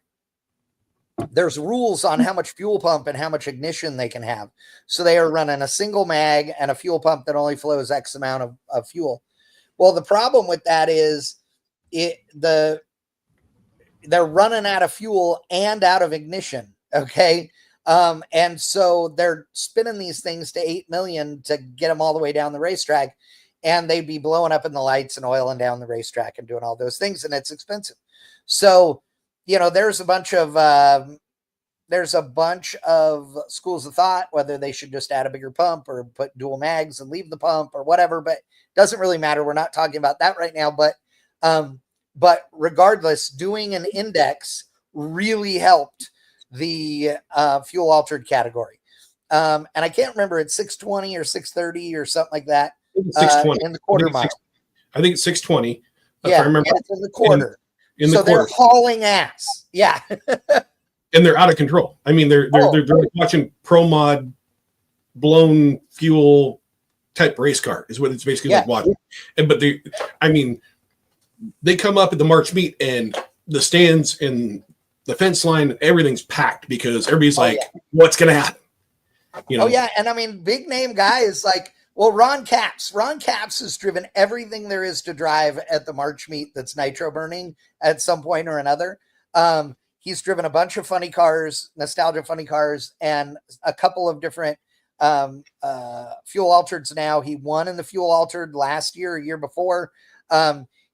A: there's rules on how much fuel pump and how much ignition they can have. So they are running a single mag and a fuel pump that only flows X amount of fuel. Well, the problem with that is they're running out of fuel and out of ignition. Okay. And so they're spinning these things to 8 million to get them all the way down the racetrack, and they'd be blowing up in the lights and oiling down the racetrack and doing all those things. And it's expensive. So, there's a bunch of schools of thought, whether they should just add a bigger pump or put dual mags and leave the pump or whatever, but it doesn't really matter. We're not talking about that right now, but regardless, doing an index really helped the fuel altered category. And I can't remember, it's 620 or 630 or something like that.
B: 620
A: in the quarter mile.
B: I think it's 620.
A: Yeah,
B: I remember.
A: It's in the quarter.
B: So
A: they're hauling ass. Yeah.
B: And they're out of control. I mean, they're watching pro mod blown fuel type race car is what it's basically like watching. But they come up at the March meet and the stands and the fence line, everything's packed because everybody's what's going to happen?
A: Oh yeah. And I mean, big name guys like, well, Ron Capps has driven everything there is to drive at the March meet that's nitro burning at some point or another. He's driven a bunch of funny cars, nostalgia funny cars, and a couple of different fuel altereds now. He won in the fuel altered last year, a year before.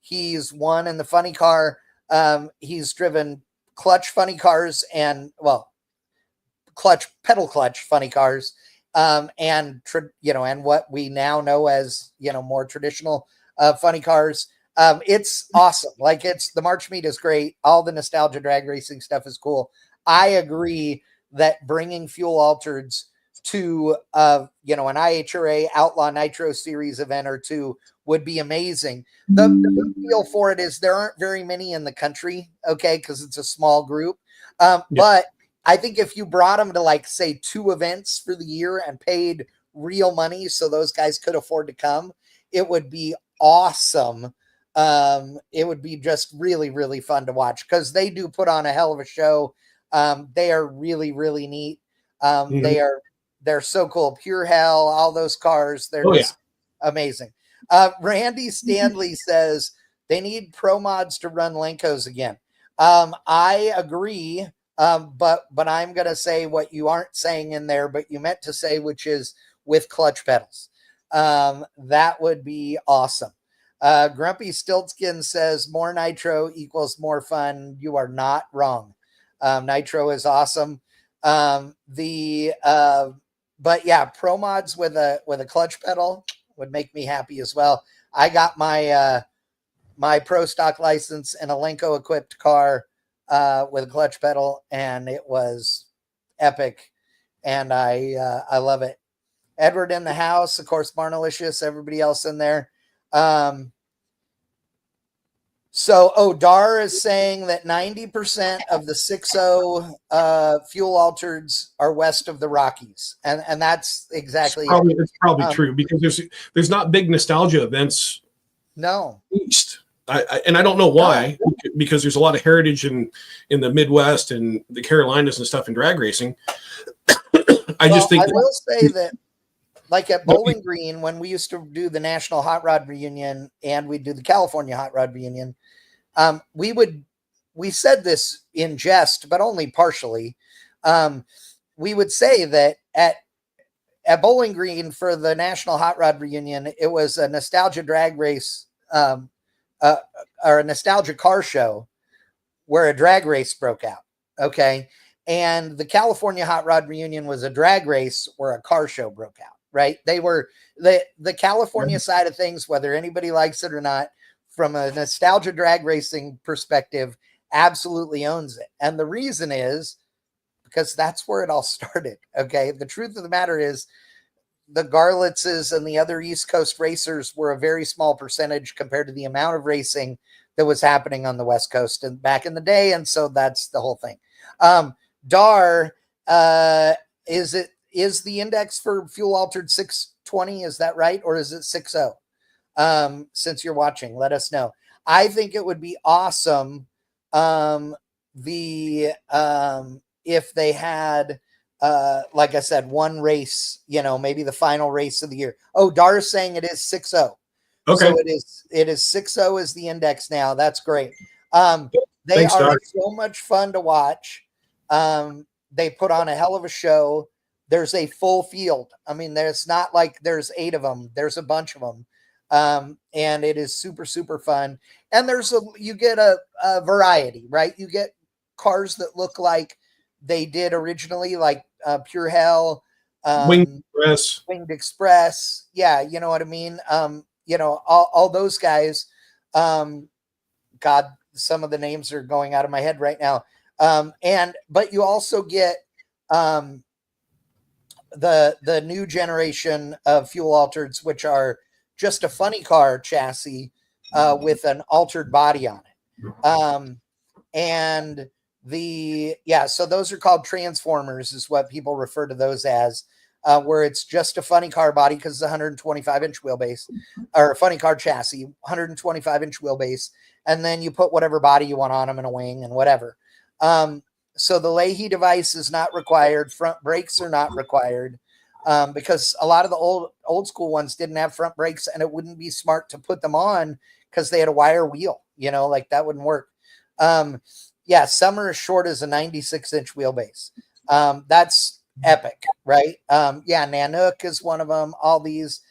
A: He's won in the funny car. He's driven clutch funny cars and, pedal clutch funny cars. And what we now know as, more traditional funny cars. It's awesome. Like the March Meet is great. All the nostalgia drag racing stuff is cool. I agree that bringing fuel altereds to an IHRA Outlaw Nitro Series event or two would be amazing. The big deal for it is there aren't very many in the country, okay, because it's a small group. But I think if you brought them to, like, say 2 events for the year and paid real money so those guys could afford to come, it would be awesome. It would be just really, really fun to watch because they do put on a hell of a show. They are really, really neat. They're so cool. Pure Hell, all those cars, they're just amazing. Randy Stanley says they need pro mods to run Lenkos again. I agree. But I'm gonna say what you aren't saying in there, but you meant to say, which is with clutch pedals. That would be awesome. Grumpy Stiltskin says more nitro equals more fun. You are not wrong. Nitro is awesome. But yeah, pro mods with a clutch pedal would make me happy as well. I got my my pro stock license in a Lenko equipped car with a clutch pedal, and it was epic, and I love it. Edward in the house, of course, Barnalicious, everybody else in there. So Dar is saying that 90% of the 6.0 fuel altereds are west of the Rockies, and that's exactly
B: it's probably true because there's not big nostalgia events.
A: No.
B: East. And I don't know why, because there's a lot of heritage in the Midwest and the Carolinas and stuff in drag racing. I
A: will say that, like at Bowling Green, when we used to do the National Hot Rod Reunion and we'd do the California Hot Rod Reunion, we said this in jest, but only partially. We would say that at Bowling Green for the National Hot Rod Reunion, it was a nostalgia drag race, or a nostalgia car show where a drag race broke out. Okay. And the California Hot Rod Reunion was a drag race where a car show broke out, right? They were the California side of things, whether anybody likes it or not, from a nostalgia drag racing perspective, absolutely owns it. And the reason is because that's where it all started. Okay. The truth of the matter is the Garlitzes and the other East Coast racers were a very small percentage compared to the amount of racing that was happening on the West Coast and back in the day. And so that's the whole thing. Dar, is the index for fuel altered 620? Is that right? Or is it 6.0? Since you're watching, let us know. I think it would be awesome. If they had, like I said, one race, maybe the final race of the year. Dar's saying it is 6.0.
B: Okay.
A: So it is 6.0 is the index now. That's great. They
B: Thanks,
A: are
B: Dar.
A: so much fun to watch. They put on a hell of a show. There's a full field. I mean, there's not like there's 8 of them. There's a bunch of them. And it is super, super fun. And you get a variety, right? You get cars that look like they did originally, like Pure Hell,
B: Winged
A: Express. Yeah, you know what I mean? All those guys. God, some of the names are going out of my head right now. But you also get the new generation of fuel altereds, which are just a funny car chassis with an altered body on it. So those are called transformers, is what people refer to those as, where it's just a funny car body because it's a 125-inch wheelbase, or a funny car chassis, 125-inch wheelbase, and then you put whatever body you want on them and a wing and whatever. So the Leahy device is not required. Front brakes are not required because a lot of the old school ones didn't have front brakes, and it wouldn't be smart to put them on because they had a wire wheel. Like that wouldn't work. Some are as short as a 96-inch wheelbase. That's epic, right? Nanook is one of them. All these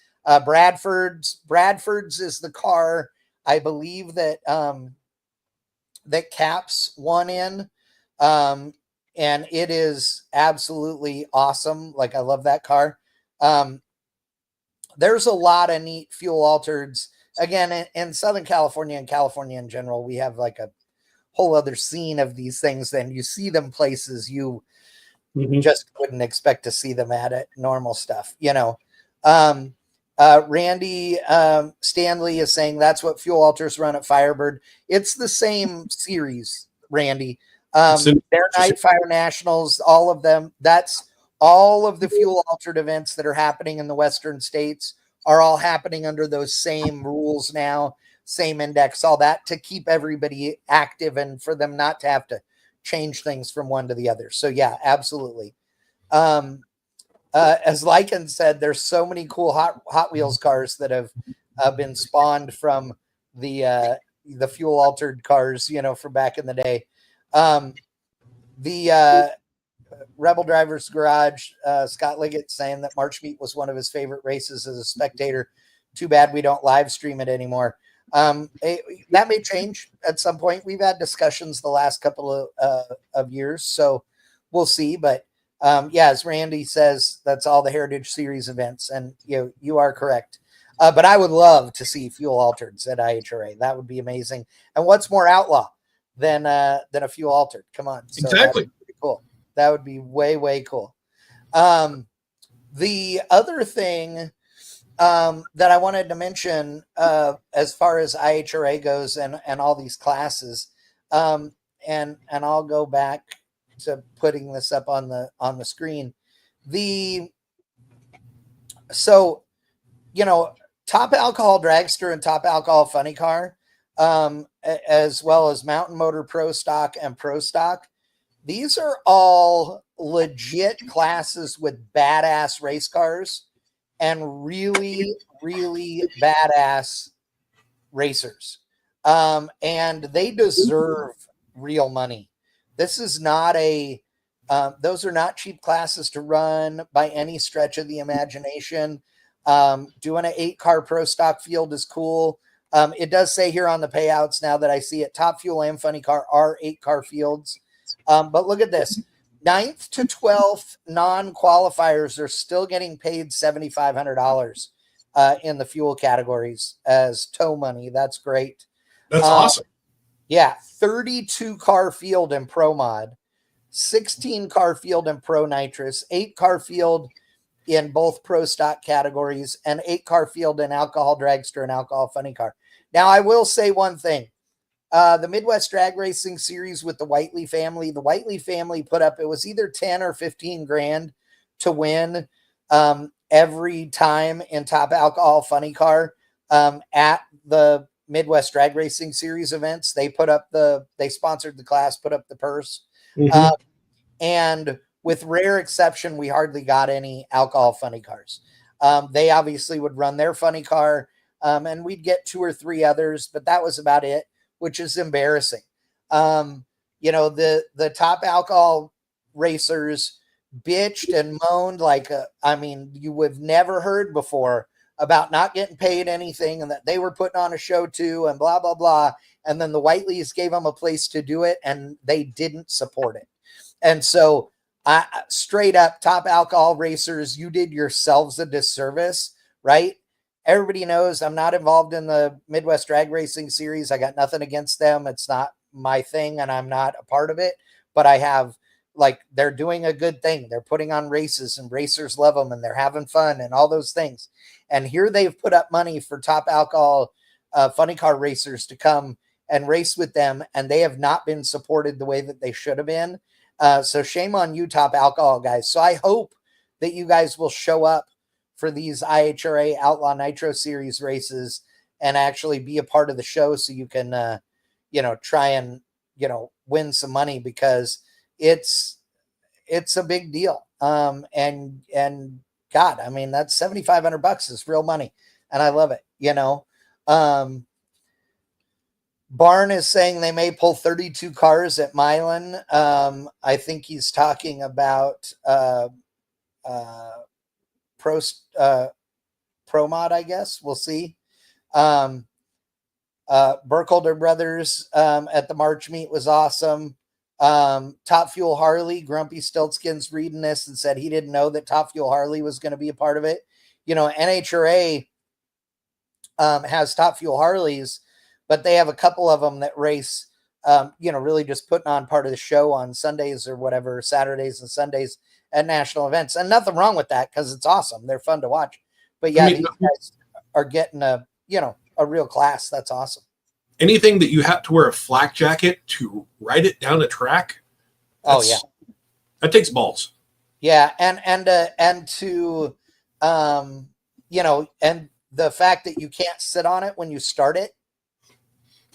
A: Bradford's is the car, I believe, that that Caps won in. And it is absolutely awesome. Like, I love that car. There's a lot of neat fuel altereds again, in Southern California and California in general, we have like a whole other scene of these things. And you see them places you just wouldn't expect to see them at normal stuff, you know. Randy Stanley is saying that's what Fuel Alters run at Firebird. It's the same series, Randy. Their Night Fire Nationals, all of them. That's all of the Fuel Altered events that are happening in the Western states are all happening under those same rules now, same index, all that, to keep everybody active and for them not to have to change things from one to the other. So yeah, absolutely. As Lycan said, there's so many cool Hot Wheels cars that have been spawned from the fuel altered cars, you know, from back in the day. The Rebel Drivers Garage, Scott Liggett saying that March Meet was one of his favorite races as a spectator. Too bad we don't live stream it anymore. That may change at some point. We've had discussions the last couple of years, so we'll see. But yeah, as Randy says, that's all the Heritage Series events, and you are correct. But I would love to see fuel altereds at IHRA. That would be amazing. And what's more outlaw than a fuel altered? Come on, so
B: exactly.
A: that'd be cool. That would be way cool. The other thing that I wanted to mention as far as IHRA goes and all these classes, and I'll go back to putting this up on the screen. So top alcohol dragster and top alcohol funny car, as well as mountain motor pro stock and pro stock. These are all legit classes with badass race cars and really badass racers. And they deserve real money. This is not those are not cheap classes to run by any stretch of the imagination. Doing an 8-car pro stock field is cool. It does say here on the payouts, now that I see it, top fuel and funny car are 8-car fields. But look at this. 9th to 12th non-qualifiers are still getting paid $7,500 in the fuel categories as tow money. That's great.
B: That's awesome.
A: Yeah, 32-car field in Pro Mod, 16-car field in Pro Nitrous, 8-car field in both Pro Stock categories, and 8-car field in Alcohol Dragster and Alcohol Funny Car. Now, I will say one thing. The Midwest Drag Racing Series with the Whiteley family put up, it was either 10 or 15 grand to win every time in top alcohol funny car at the Midwest Drag Racing Series events. They sponsored the class, put up the purse. And with rare exception, we hardly got any alcohol funny cars. They obviously would run their funny car, and we'd get 2 or 3 others, but that was about it, which is embarrassing. The top alcohol racers bitched and moaned like, you would have never heard before about not getting paid anything and that they were putting on a show too and blah, blah, blah. And then the Whiteleys gave them a place to do it and they didn't support it. And so straight up top alcohol racers, you did yourselves a disservice, right? Everybody knows I'm not involved in the Midwest Drag Racing Series. I got nothing against them. It's not my thing and I'm not a part of it, but I have, they're doing a good thing. They're putting on races and racers love them and they're having fun and all those things. And here they've put up money for top alcohol funny car racers to come and race with them. And they have not been supported the way that they should have been. So shame on you, top alcohol guys. So I hope that you guys will show up for these IHRA Outlaw Nitro Series races and actually be a part of the show so you can, try and, win some money because it's a big deal. And God, that's $7,500 is real money and I love it. Barn is saying they may pull 32 cars at Milan. I think he's talking about, Pro Mod, I guess. We'll see. Burkholder Brothers at the March meet was awesome. Top Fuel Harley, Grumpy Stiltskin's reading this and said he didn't know that Top Fuel Harley was going to be a part of it. NHRA has Top Fuel Harleys, but they have a couple of them that race, really just putting on part of the show on Sundays or whatever, Saturdays and Sundays at national events. And nothing wrong with that because it's awesome. They're fun to watch. But yeah, these guys are getting a real class. That's awesome.
B: Anything that you have to wear a flak jacket to ride it down a track. That takes balls.
A: Yeah. And to, and the fact that you can't sit on it when you start it,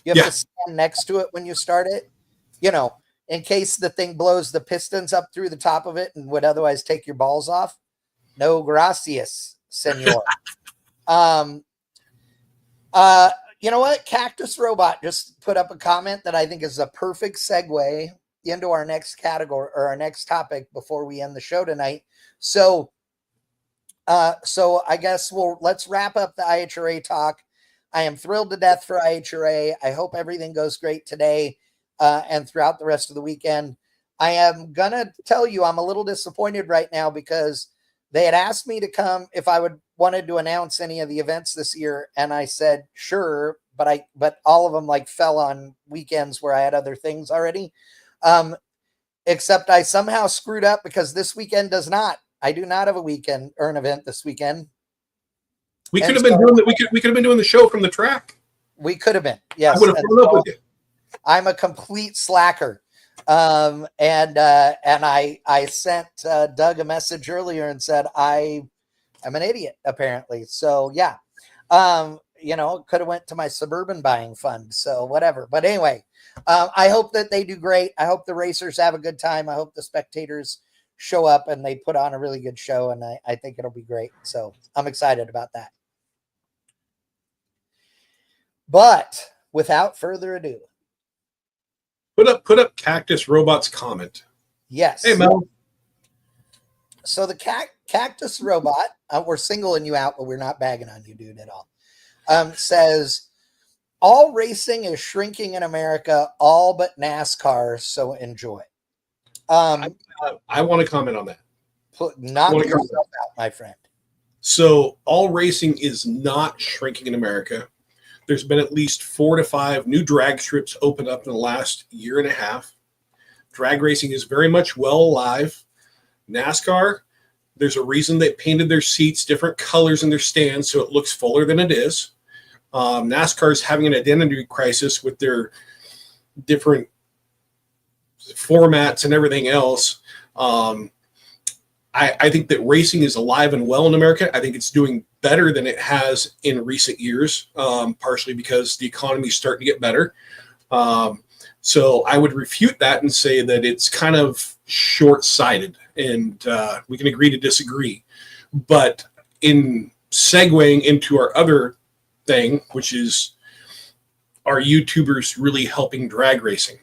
A: you have to stand next to it when you start it, in case the thing blows the pistons up through the top of it and would otherwise take your balls off. No gracias, senor. You know what? Cactus Robot just put up a comment that I think is a perfect segue into our next category or our next topic before we end the show tonight. So I guess let's wrap up the IHRA talk. I am thrilled to death for IHRA. I hope everything goes great today and throughout the rest of the weekend. I am going to tell you I'm a little disappointed right now because they had asked me to come if I wanted to announce any of the events this year. And I said, sure. But all of them fell on weekends where I had other things already. Except I somehow screwed up because this weekend I do not have a weekend or an event this weekend.
B: We could have been doing that. We could have been doing the show from the track.
A: We could have been. Yes.
B: I would have followed up with you.
A: I'm a complete slacker. And I sent Doug a message earlier and said, I am an idiot, apparently. So yeah. Could have went to my suburban buying fund. So whatever. But anyway, I hope that they do great. I hope the racers have a good time. I hope the spectators show up and they put on a really good show. And I think it'll be great. So I'm excited about that. But without further ado,
B: put up Cactus Robot's comment.
A: Yes.
B: Hey, Mel.
A: So the Cactus Robot, we're singling you out, but we're not bagging on you, dude, at all. Says, all racing is shrinking in America, all but NASCAR, so enjoy.
B: I want to comment on that.
A: Knock yourself out, my friend.
B: So all racing is not shrinking in America. There's been at least 4 to 5 new drag strips opened up in the last year and a half. Drag racing is very much well alive. NASCAR, there's a reason they painted their seats different colors in their stands so it looks fuller than it is. NASCAR is having an identity crisis with their different formats and everything else. I think that racing is alive and well in America. I think it's doing better than it has in recent years, partially because the economy is starting to get better. So I would refute that and say that it's kind of short-sighted, and we can agree to disagree. But in segueing into our other thing, which is, are YouTubers really helping drag racing?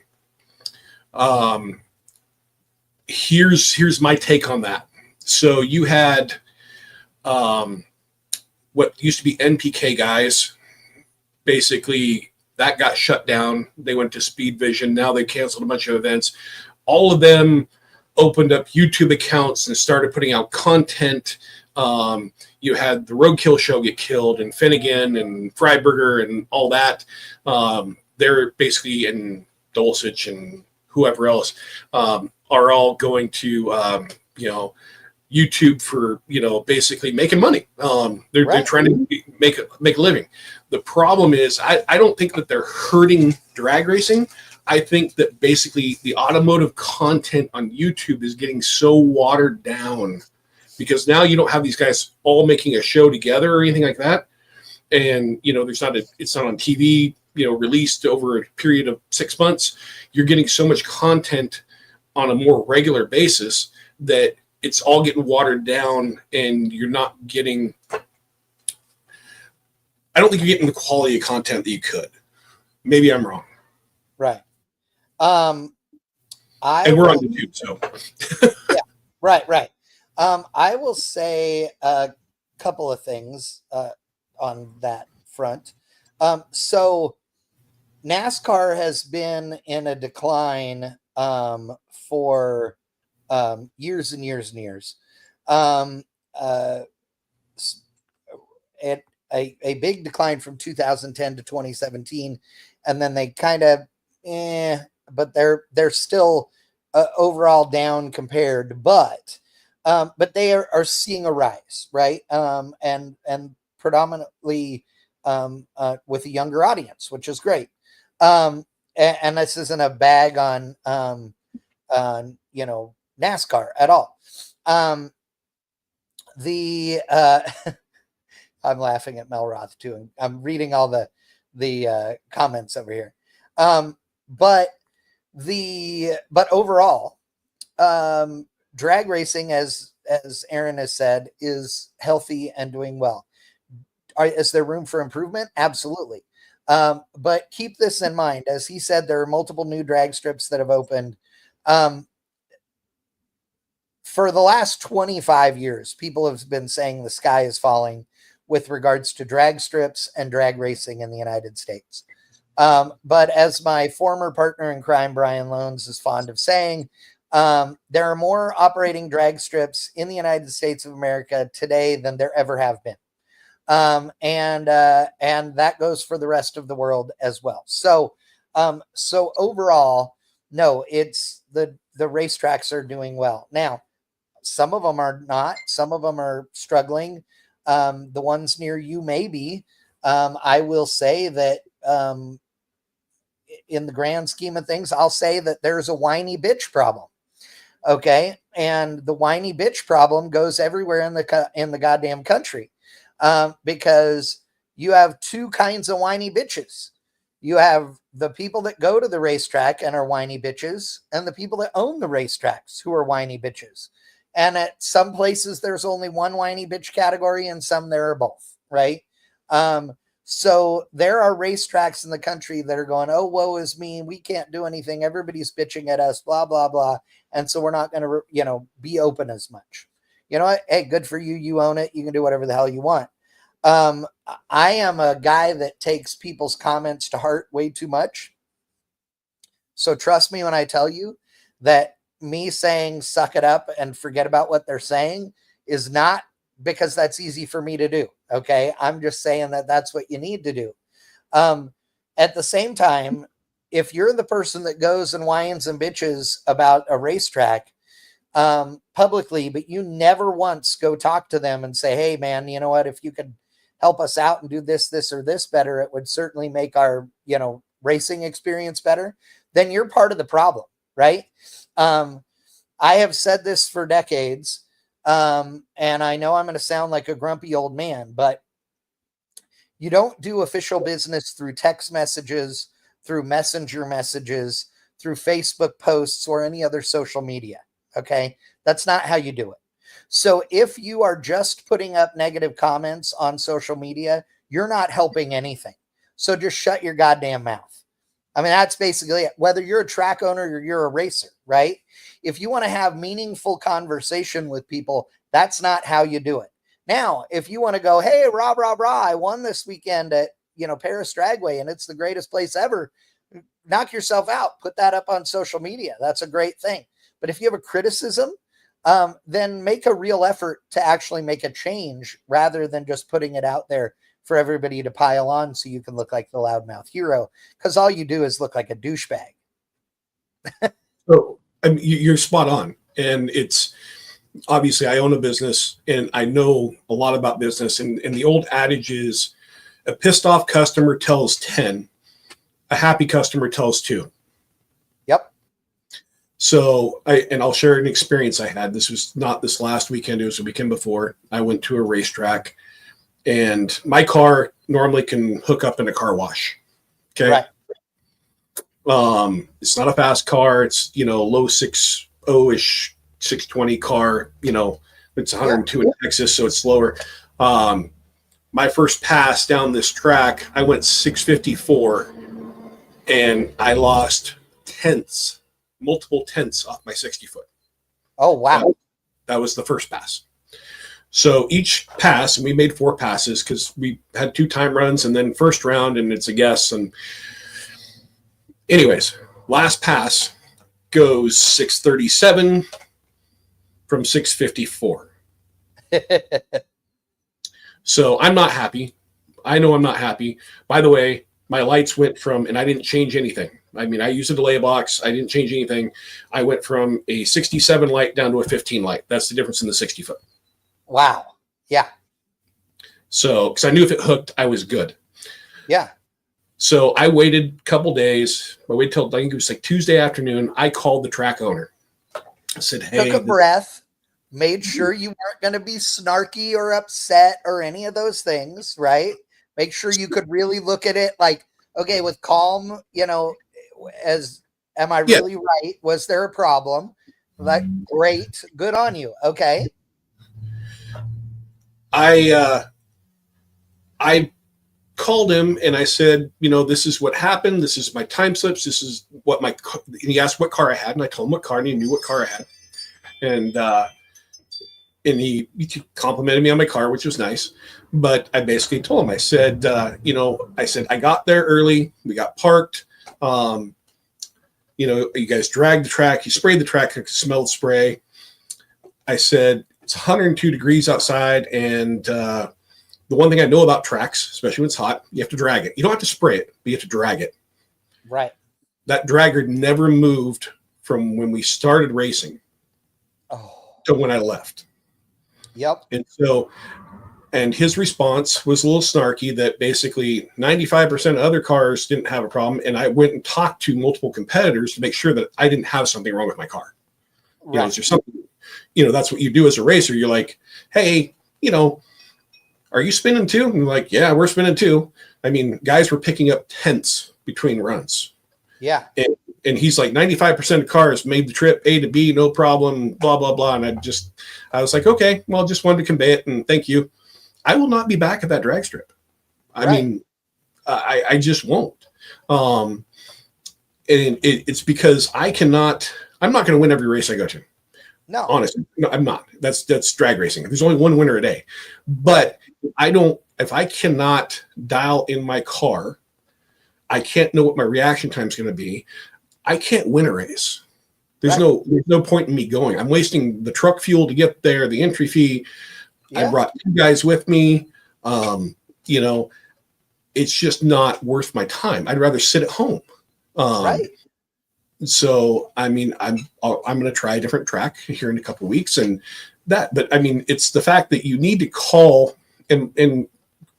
B: Here's my take on that. So you had what used to be NPK guys. Basically, that got shut down. They went to Speed Vision. Now they canceled a bunch of events. All of them opened up YouTube accounts and started putting out content. You had the Roadkill show get killed, and Finnegan and Freiburger and all that. They're basically in Dulcich and whoever else are all going to YouTube for basically making money. They're trying to make a living. The problem is I don't think that they're hurting drag racing. I think that basically the automotive content on YouTube is getting so watered down because now you don't have these guys all making a show together or anything like that. And it's not on TV, released over a period of 6 months. You're getting so much content on a more regular basis that it's all getting watered down, and you're not getting. I don't think you're getting the quality of content that you could. Maybe I'm wrong.
A: Right.
B: And we're on YouTube, so.
A: Yeah. Right. I will say a couple of things on that front. So NASCAR has been in a decline for years and years and years. a big decline from 2010 to 2017, and then they kind of, but they're still overall down compared, but they are seeing a rise, right? And predominantly with a younger audience, which is great. And this isn't a bag on NASCAR at all. The I'm laughing at Mel Roth too, and I'm reading all the comments over here. But overall, drag racing, as Aaron has said, is healthy and doing well. Is there room for improvement? Absolutely. But keep this in mind. As he said, there are multiple new drag strips that have opened. For the last 25 years, people have been saying the sky is falling with regards to drag strips and drag racing in the United States. But as my former partner in crime, Brian Loans, is fond of saying, there are more operating drag strips in the United States of America today than there ever have been. And that goes for the rest of the world as well. So overall, no, it's the racetracks are doing well. Now, some of them are not. Some of them are struggling. The ones near you, maybe. I will say that in the grand scheme of things, I'll say that there's a whiny bitch problem. Okay, and the whiny bitch problem goes everywhere in the goddamn country, because you have two kinds of whiny bitches. You have the people that go to the racetrack and are whiny bitches, and the people that own the racetracks who are whiny bitches. And at some places, there's only one whiny bitch category, and some there are both, right? So there are racetracks in the country that are going, oh, woe is me. We can't do anything. Everybody's bitching at us, blah, blah, blah. And so we're not going to, be open as much. You know what? Hey, good for you. You own it. You can do whatever the hell you want. I am a guy that takes people's comments to heart way too much. So trust me when I tell you that me saying suck it up and forget about what they're saying is not because that's easy for me to do. Okay. I'm just saying that that's what you need to do. At the same time, if you're the person that goes and whines and bitches about a racetrack publicly, but you never once go talk to them and say, hey man, you know what, if you could help us out and do this, or this better, it would certainly make our, racing experience better, then you're part of the problem, right? I have said this for decades, and I know I'm going to sound like a grumpy old man, but you don't do official business through text messages, through messenger messages, through Facebook posts, or any other social media. Okay. That's not how you do it. So if you are just putting up negative comments on social media, you're not helping anything. So just shut your goddamn mouth. I mean, that's basically it. Whether you're a track owner or you're a racer, right? If you want to have meaningful conversation with people, that's not how you do it. Now, if you want to go, hey, rah, rah, rah, I won this weekend at, Paris Dragway and it's the greatest place ever, knock yourself out. Put that up on social media. That's a great thing. But if you have a criticism, then make a real effort to actually make a change rather than just putting it out there for everybody to pile on so you can look like the loudmouth hero, because all you do is look like a douchebag.
B: So you're spot on. And it's obviously I own a business and I know a lot about business. And the old adage is a pissed off customer tells 10, a happy customer tells 2.
A: Yep.
B: So I'll share an experience I had. This was not this last weekend. It was the weekend before. I went to a racetrack and my car normally can hook up in a car wash. Okay.
A: Right.
B: It's not a fast car. It's, low 6.0-ish, 620 car, it's 102 in Texas. So it's slower. My first pass down this track, I went 654 and I lost multiple tenths off my 60 foot.
A: Oh, wow.
B: That was the first pass. So each pass, and we made 4 passes because we had 2 time runs and then first round and it's a guess. And anyways, last pass goes 637 from 654. So I'm not happy. I know I'm not happy. By the way, my lights went from, and I didn't change anything. I mean, I used a delay box. I didn't change anything. I went from a 67 light down to a 15 light. That's the difference in the 60 foot.
A: Wow. Yeah.
B: So, because I knew if it hooked, I was good.
A: Yeah.
B: So I waited a couple days. I waited till, I think it was like Tuesday afternoon. I called the track owner. I said, hey.
A: Took a breath, made sure you weren't going to be snarky or upset or any of those things, right? Make sure you could really look at it like, okay, with calm, you know, am I really right? Was there a problem? Like, great, good on you. Okay.
B: I called him and I said, you know, this is what happened. This is my time slips. This is what and he asked what car I had, and I told him what car, and he knew what car I had. And he complimented me on my car, which was nice. But I basically told him, I said, you know, I got there early. We got parked. You know, you guys dragged the track. You sprayed the track. I could smell the spray. I said, it's 102 degrees outside. And the one thing I know about tracks, especially when it's hot, you have to drag it. You don't have to spray it, but you have to drag it.
A: Right.
B: That dragger never moved from when we started racing to when I left.
A: Yep.
B: And his response was a little snarky that basically 95% of other cars didn't have a problem. And I went and talked to multiple competitors to make sure that I didn't have something wrong with my car. Right. You know, is there something, you know, that's what you do as a racer. You're like, hey, you know, are you spinning too? And I'm like, yeah, we're spinning too. I mean, guys were picking up tenths between runs.
A: Yeah.
B: And he's like, 95% of cars made the trip A to B, no problem, blah, blah, blah. And I was like, okay, well, just wanted to convey it. And thank you. I will not be back at that drag strip. I mean, I just won't. And it's because I'm not going to win every race I go to.
A: No,
B: honestly, no, I'm not. That's drag racing. There's only one winner a day, but if I cannot dial in my car, I can't know what my reaction time is going to be. I can't win a race. There's no point in me going. I'm wasting the truck fuel to get there, the entry fee. Yeah. I brought two guys with me. You know, it's just not worth my time. I'd rather sit at home. Right. So, I mean, I'm going to try a different track here in a couple of weeks, but I mean, it's the fact that you need to call and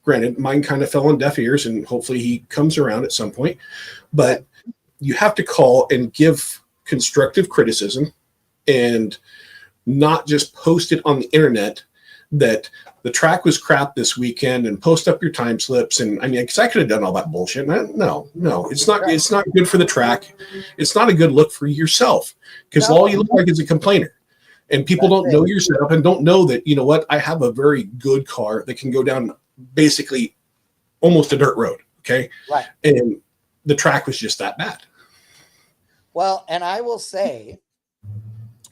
B: granted, mine kind of fell on deaf ears, and hopefully he comes around at some point, but you have to call and give constructive criticism and not just post it on the internet that the track was crap this weekend and post up your time slips. And I mean, because I could have done all that bullshit. No, it's not. It's not good for the track. It's not a good look for yourself, because all you look like is a complainer, and people don't know your setup and don't know that, you know what, I have a very good car that can go down basically almost a dirt road. Okay. Right. And the track was just that bad.
A: Well, and I will say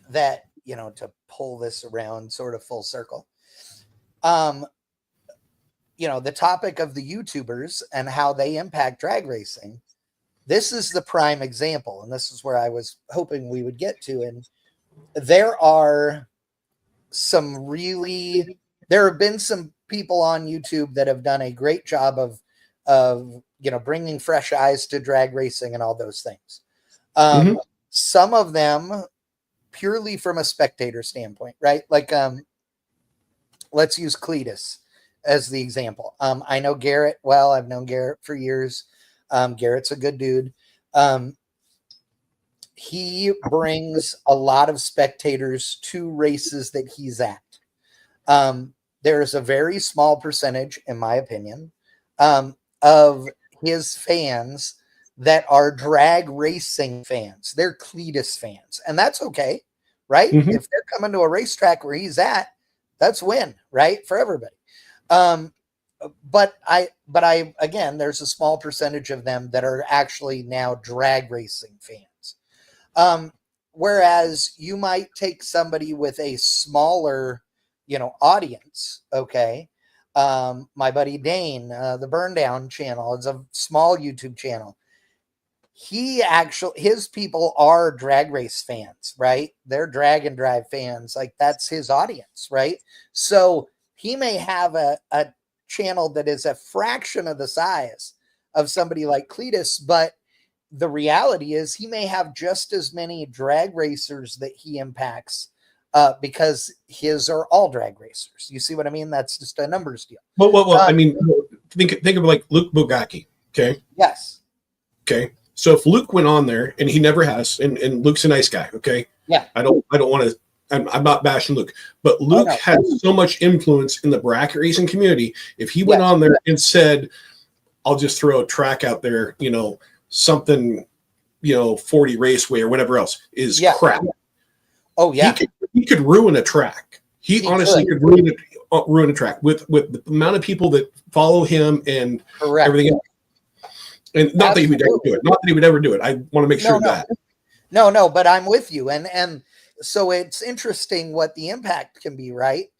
A: that, you know, to pull this around sort of full circle, you know, the topic of the YouTubers and how they impact drag racing, this is the prime example. And this is where I was hoping we would get to. And there have been some people on YouTube that have done a great job of, you know, bringing fresh eyes to drag racing and all those things. Some of them purely from a spectator standpoint, right? Like, let's use Cletus as the example. I know Garrett well. I've known Garrett for years. Garrett's a good dude. He brings a lot of spectators to races that he's at. There's a very small percentage, in my opinion, of his fans that are drag racing fans. They're Cletus fans, and that's okay, right? If they're coming to a racetrack where he's at, that's win, right, for everybody. But I again, there's a small percentage of them that are actually now drag racing fans. Whereas you might take somebody with a smaller, you know, audience. Okay. My buddy Dane, the Burn Down channel, is a small YouTube channel. His people are drag race fans, right? They're drag and drive fans. Like, that's his audience, right? So he may have a channel that is a fraction of the size of somebody like Cletus, but the reality is he may have just as many drag racers that he impacts because his are all drag racers. You see what I mean? That's just a numbers deal.
B: Well, I mean, think of like Luke Bogacki. Okay.
A: Yes.
B: Okay. So if Luke went on there, and he never has, and Luke's a nice guy. Okay.
A: Yeah.
B: I don't want to. I'm not bashing Luke, but Luke has so much influence in the bracket racing community. If he went on there and said, "I'll just throw a track out there," something, 40 Raceway or whatever else is crap.
A: Oh yeah,
B: he could ruin a track. He honestly could ruin a track with the amount of people that follow him and everything else. And not that he would ever do it. Not that he would ever do it. I want to make sure of that.
A: No, but I'm with you. And so it's interesting what the impact can be, right?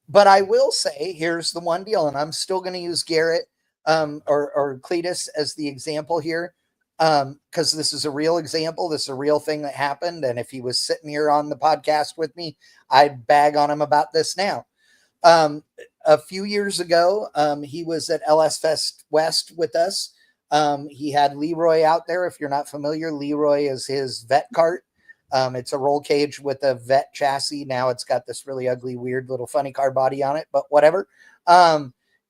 A: But I will say, here's the one deal, and I'm still going to use Garrett or Cletus as the example here, because this is a real example. This is a real thing that happened. And if he was sitting here on the podcast with me, I'd bag on him about this now. A few years ago, he was at LS Fest West with us. He had Leroy out there. If you're not familiar, Leroy is his vet cart. It's a roll cage with a vet chassis. Now it's got this really ugly, weird little funny car body on it, but whatever.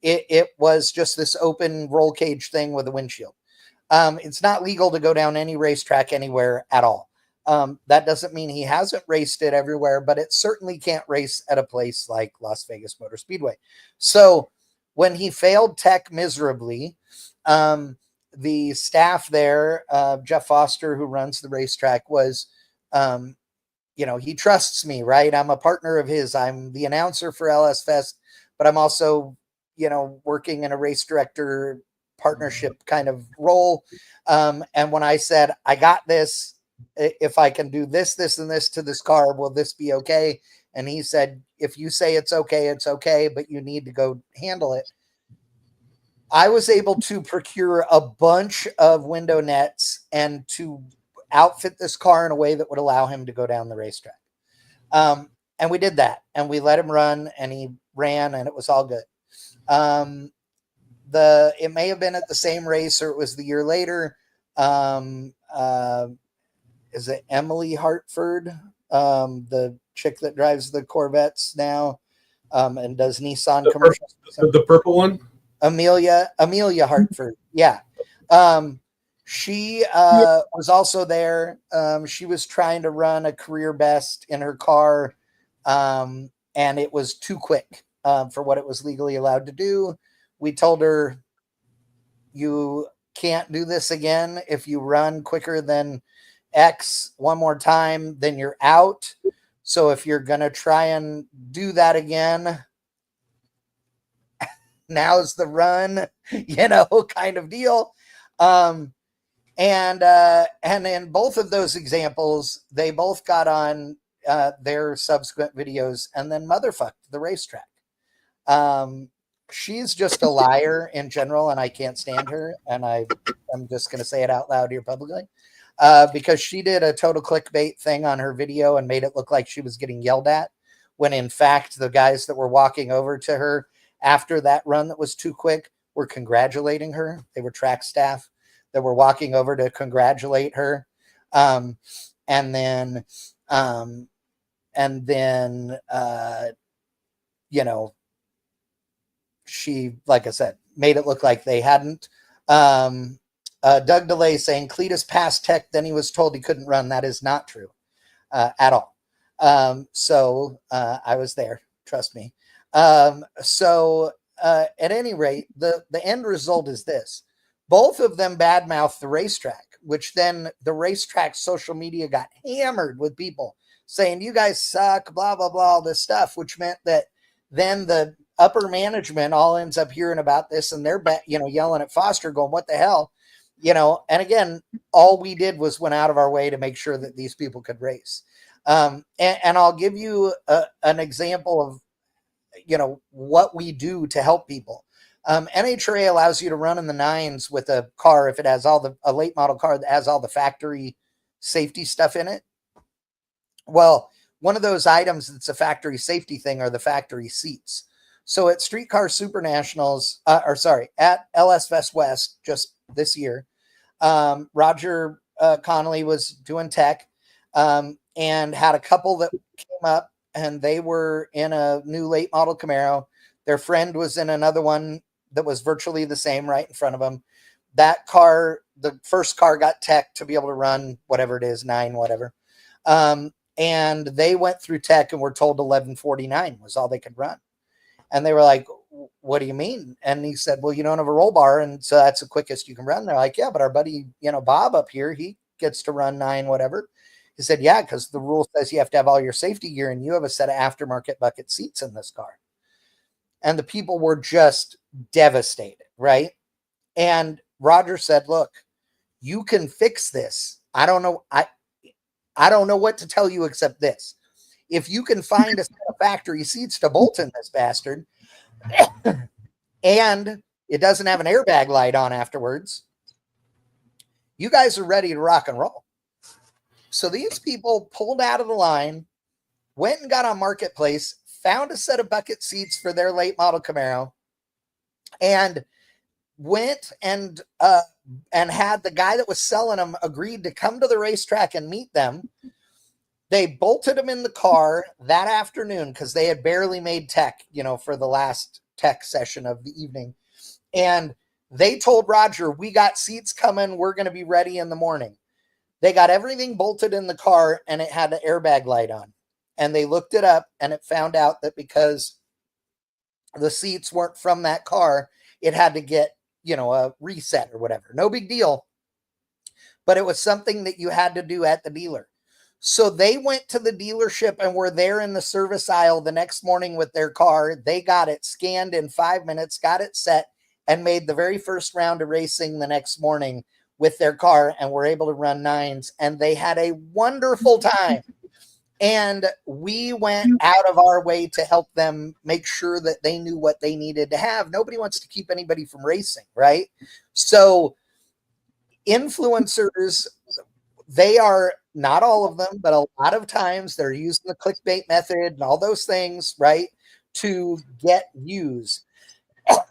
A: It was just this open roll cage thing with a windshield. It's not legal to go down any racetrack anywhere at all. That doesn't mean he hasn't raced it everywhere, but it certainly can't race at a place like Las Vegas Motor Speedway. So when he failed tech miserably, the staff there, Jeff Foster, who runs the racetrack, was, he trusts me, right? I'm a partner of his. I'm the announcer for LS Fest, but I'm also, working in a race director partnership kind of role. And when I said, I got this, if I can do this, this, and this to this car, will this be okay? And he said, if you say it's okay, but you need to go handle it. I was able to procure a bunch of window nets and to outfit this car in a way that would allow him to go down the racetrack. And we did that, and we let him run, and he ran, and it was all good. It may have been at the same race, or it was the year later. Is it Emily Hartford, the chick that drives the Corvettes now, and does Nissan commercials?
B: The purple one?
A: Amelia Hartford. Yeah. She was also there. She was trying to run a career best in her car, and it was too quick for what it was legally allowed to do. We told her, you can't do this again. If you run quicker than X one more time, then you're out. So if you're going to try and do that again, now's the run, kind of deal. And in both of those examples, they both got on their subsequent videos and then motherfucked the racetrack. She's just a liar in general, and I can't stand her. And I'm just going to say it out loud here publicly, because she did a total clickbait thing on her video and made it look like she was getting yelled at, when in fact, the guys that were walking over to her after that run that was too quick were congratulating her. They were track staff that were walking over to congratulate her. And then, she, like I said, made it look like they hadn't. Doug DeLay saying Cletus passed tech, then he was told he couldn't run. That is not true at all. So I was there, trust me. So at any rate, the end result is this. Both of them badmouthed the racetrack, which then the racetrack social media got hammered with people saying, you guys suck, blah, blah, blah, all this stuff, which meant that then the upper management all ends up hearing about this, and they're, yelling at Foster going, what the hell? And again, all we did was went out of our way to make sure that these people could race. And I'll give you an example of, what we do to help people. NHRA allows you to run in the 9s with a car if it has a late model car that has all the factory safety stuff in it. Well, one of those items that's a factory safety thing are the factory seats. So at Streetcar Super Nationals, at LS Fest West just this year, Roger Connolly was doing tech, and had a couple that came up, and they were in a new late model Camaro. Their friend was in another one that was virtually the same right in front of them. That car, the first car, got tech to be able to run whatever it is, 9, whatever. And they went through tech and were told 1149 was all they could run. And they were like, what do you mean? And he said, well, you don't have a roll bar, and so that's the quickest you can run. They're like, yeah, but our buddy, Bob up here, he gets to run 9, whatever. He said, yeah, because the rule says you have to have all your safety gear, and you have a set of aftermarket bucket seats in this car. And the people were just devastated, right? And Roger said, look, you can fix this. I don't know. I don't know what to tell you except this. If you can find a set of factory seats to bolt in this bastard, and it doesn't have an airbag light on afterwards, you guys are ready to rock and roll. So these people pulled out of the line, went and got on Marketplace, found a set of bucket seats for their late model Camaro, and went and had the guy that was selling them agreed to come to the racetrack and meet them. They bolted them in the car that afternoon because they had barely made tech, for the last tech session of the evening. And they told Roger, we got seats coming. We're going to be ready in the morning. They got everything bolted in the car, and it had an airbag light on. And they looked it up, and it found out that because the seats weren't from that car, it had to get, a reset or whatever. No big deal. But it was something that you had to do at the dealer. So they went to the dealership and were there in the service aisle the next morning with their car. They got it scanned in 5 minutes, got it set, and made the very first round of racing the next morning with their car, and were able to run 9s. And they had a wonderful time. And we went out of our way to help them make sure that they knew what they needed to have. Nobody wants to keep anybody from racing, right? So influencers, they are, not all of them, but a lot of times they're using the clickbait method and all those things, right, to get views.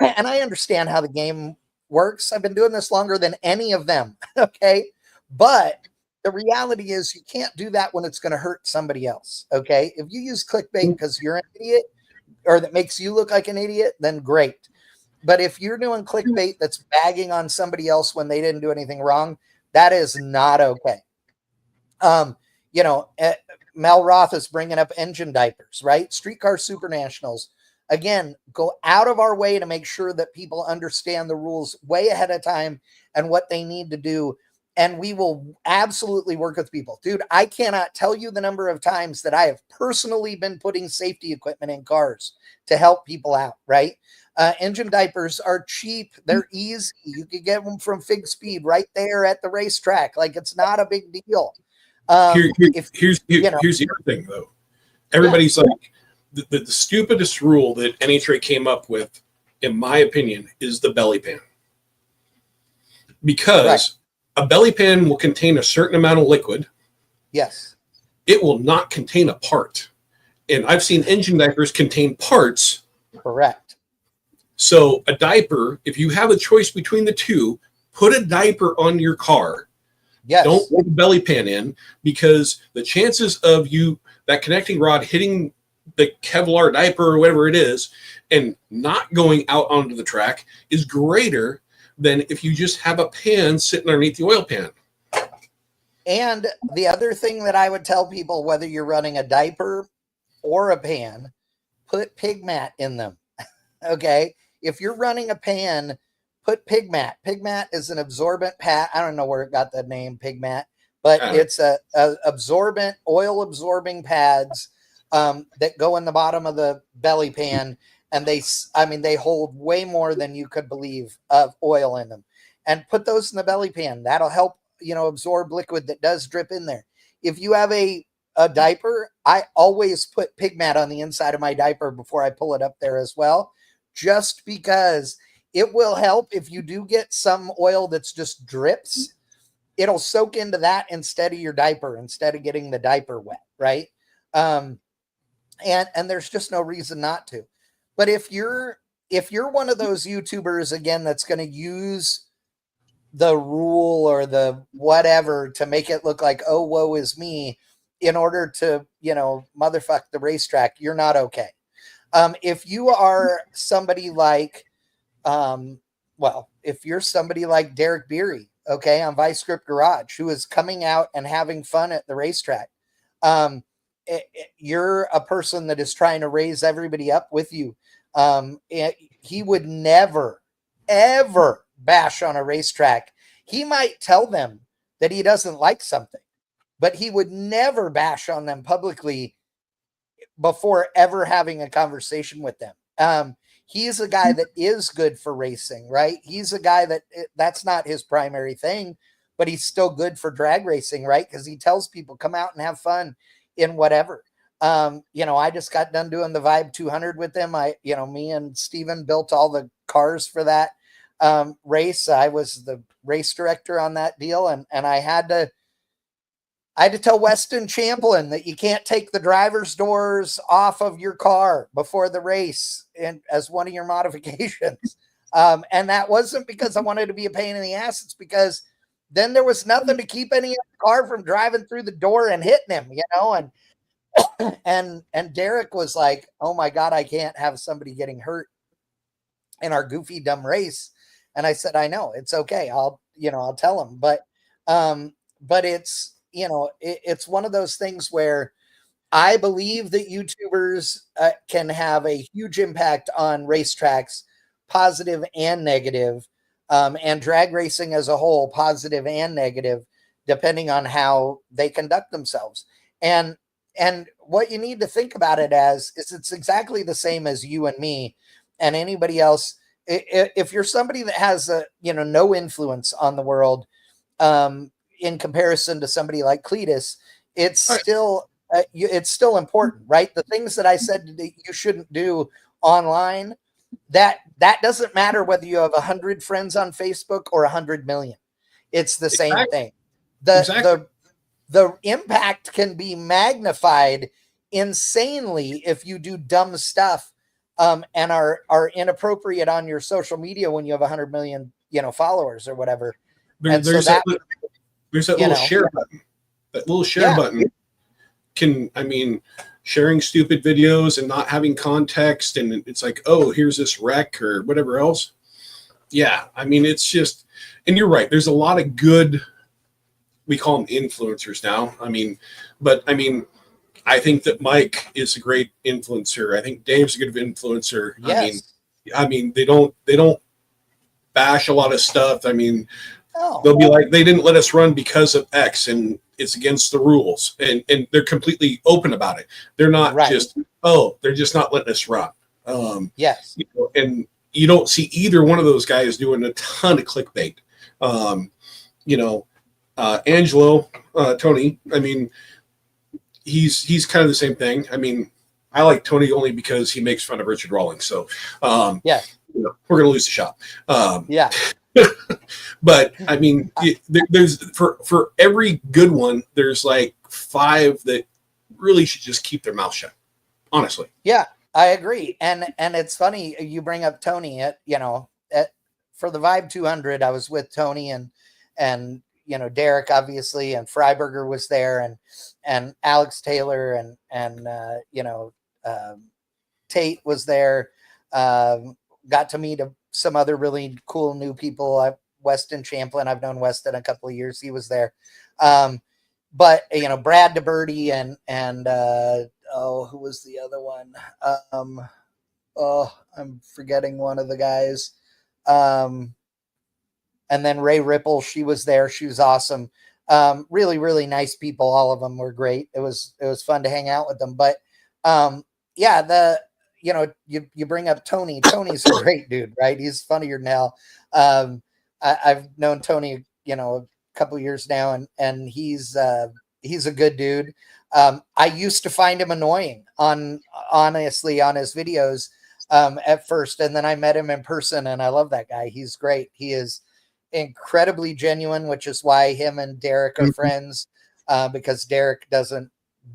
A: And I understand how the game works. I've been doing this longer than any of them, okay? But the reality is you can't do that when it's going to hurt somebody else, okay? If you use clickbait because you're an idiot, or that makes you look like an idiot, then great. But if you're doing clickbait that's bagging on somebody else when they didn't do anything wrong, that is not okay. Mel Roth is bringing up engine diapers, right? Streetcar Super Nationals. Again, go out of our way to make sure that people understand the rules way ahead of time and what they need to do. And we will absolutely work with people. Dude, I cannot tell you the number of times that I have personally been putting safety equipment in cars to help people out, right? Engine diapers are cheap. They're easy. You can get them from Fig Speed right there at the racetrack. Like, it's not a big deal.
B: Here's the other thing, though. Everybody's like, the stupidest rule that NHRA came up with, in my opinion, is the belly pan. Because a belly pan will contain a certain amount of liquid.
A: Yes.
B: It will not contain a part. And I've seen engine diapers contain parts.
A: Correct.
B: So a diaper, if you have a choice between the two, put a diaper on your car.
A: Yes.
B: Don't put the belly pan in, because the chances of that connecting rod hitting the Kevlar diaper or whatever it is and not going out onto the track is greater than if you just have a pan sitting underneath the oil pan.
A: And the other thing that I would tell people, whether you're running a diaper or a pan, put pig mat in them. Okay? If you're running a pan, put pig mat. Pig mat is an absorbent pad. I don't know where it got the name pig mat, but it's a absorbent, oil absorbing pads that go in the bottom of the belly pan. And they hold way more than you could believe of oil in them. And put those in the belly pan. That'll help, absorb liquid that does drip in there. If you have a diaper, I always put pig mat on the inside of my diaper before I pull it up there as well, just because it will help. If you do get some oil that's just drips, it'll soak into that instead of your diaper, instead of getting the diaper wet, right? And there's just no reason not to. But if you're one of those YouTubers again that's going to use the rule or the whatever to make it look like, oh, woe is me, in order to, motherfuck the racetrack, you're not okay. If you are somebody like, if you're somebody like Derek Beery, okay, on Vice Grip Garage, who is coming out and having fun at the racetrack, you're a person that is trying to raise everybody up with you. He would never, ever bash on a racetrack. He might tell them that he doesn't like something, but he would never bash on them publicly before ever having a conversation with them. He's a guy that is good for racing, right? He's a guy that's not his primary thing, but he's still good for drag racing, right? Because he tells people, come out and have fun in whatever. I just got done doing the Vibe 200 with them. Me and Steven built all the cars for that race. I was the race director on that deal, and I had to tell Weston Champlin that you can't take the driver's doors off of your car before the race and as one of your modifications. And that wasn't because I wanted to be a pain in the ass. It's because then there was nothing to keep any other car from driving through the door and hitting him, and Derek was like, oh my God, I can't have somebody getting hurt in our goofy, dumb race. And I said, I know, it's okay. I'll tell him. But it's, it's one of those things where I believe that YouTubers can have a huge impact on racetracks, positive and negative, and drag racing as a whole, positive and negative, depending on how they conduct themselves. And what you need to think about it as is it's exactly the same as you and me and anybody else. If you're somebody that has no influence on the world, in comparison to somebody like Cletus, it's still important, right? The things that I said that you shouldn't do online, that doesn't matter whether you have 100 friends on Facebook or 100 million. It's the same thing. The impact can be magnified insanely if you do dumb stuff and are inappropriate on your social media when you have 100 million followers or whatever.
B: There's that little share button. That little share button sharing stupid videos and not having context, and it's like, oh, here's this wreck or whatever else. Yeah, it's just, and you're right. There's a lot of good, we call them influencers now. I think that Mike is a great influencer. I think Dave's a good influencer.
A: Yes.
B: They don't bash a lot of stuff.
A: Oh.
B: They'll be like, they didn't let us run because of X and it's against the rules. And they're completely open about it. They're not they're just not letting us run.
A: Yes.
B: And you don't see either one of those guys doing a ton of clickbait. Angelo, Tony, he's kind of the same thing. I like Tony only because he makes fun of Richard Rawlings. So, we're going to lose the shop. But there's for every good one, there's like 5 that really should just keep their mouth shut. Honestly.
A: Yeah, I agree. And it's funny you bring up Tony for the Vibe 200. I was with Tony and Derek obviously, and Freiberger was there, and Alex Taylor and Tate was there. Got to meet some other really cool new people. Weston Champlin, I've known Weston a couple of years. He was there. But Brad DeBerti and who was the other one? I'm forgetting one of the guys. And then Ray Ripple, she was there. She was awesome. Really, really nice people. All of them were great. It was fun to hang out with them. But you bring up Tony. Tony's a great dude, right? He's funnier now. I've known Tony, a couple of years now, and he's a good dude. I used to find him annoying honestly on his videos at first, and then I met him in person, and I love that guy. He's great. He is incredibly genuine, which is why him and Derek are friends, because Derek doesn't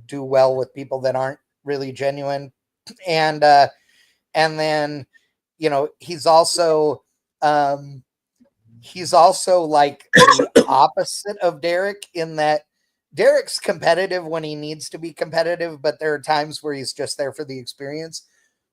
A: do well with people that aren't really genuine. And And then, you know, he's also like the opposite of Derek in that Derek's competitive when he needs to be competitive, but there are times where he's just there for the experience.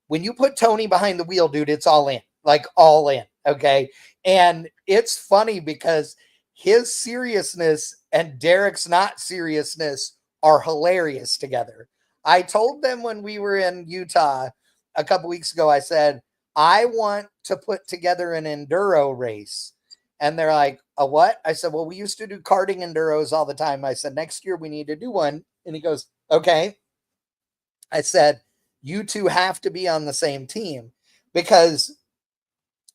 A: When you put Tony behind the wheel, dude, it's all in, like all in. Okay. And it's funny because his seriousness and Derek's not seriousness are hilarious together. I told them when we were in Utah a couple weeks ago, I said, I want to put together an enduro race. And they're like, a what? I said, well, we used to do karting enduros all the time. I said, next year we need to do one. And he goes, okay. I said, you two have to be on the same team because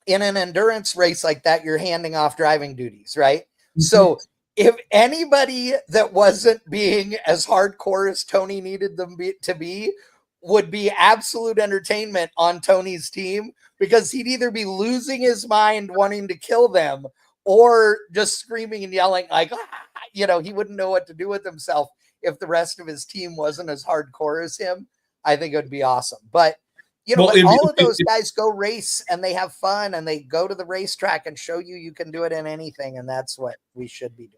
A: in an endurance race like that, you're handing off driving duties, right?
B: Mm-hmm.
A: So if anybody that wasn't being as hardcore as Tony needed them to be would be absolute entertainment on Tony's team, because he'd either be losing his mind wanting to kill them or just screaming and yelling like, you know, he wouldn't know what to do with himself if the rest of his team wasn't as hardcore as him. I think it would be awesome. But you know, but all of those guys go race and they have fun and they go to the racetrack and show you can do it in anything. And that's what we should be doing.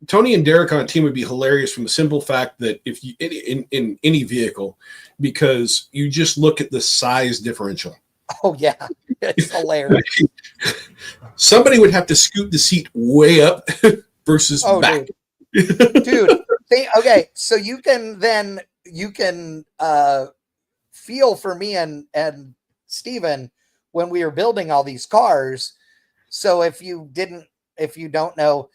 B: Tony and Derek on a team would be hilarious from the simple fact that if you in any vehicle, because you just look at the size differential.
A: Oh yeah, it's hilarious.
B: Somebody would have to scoot the seat way up versus back.
A: Dude. Okay, so you can feel for me and Steven when we were building all these cars. So if you don't know,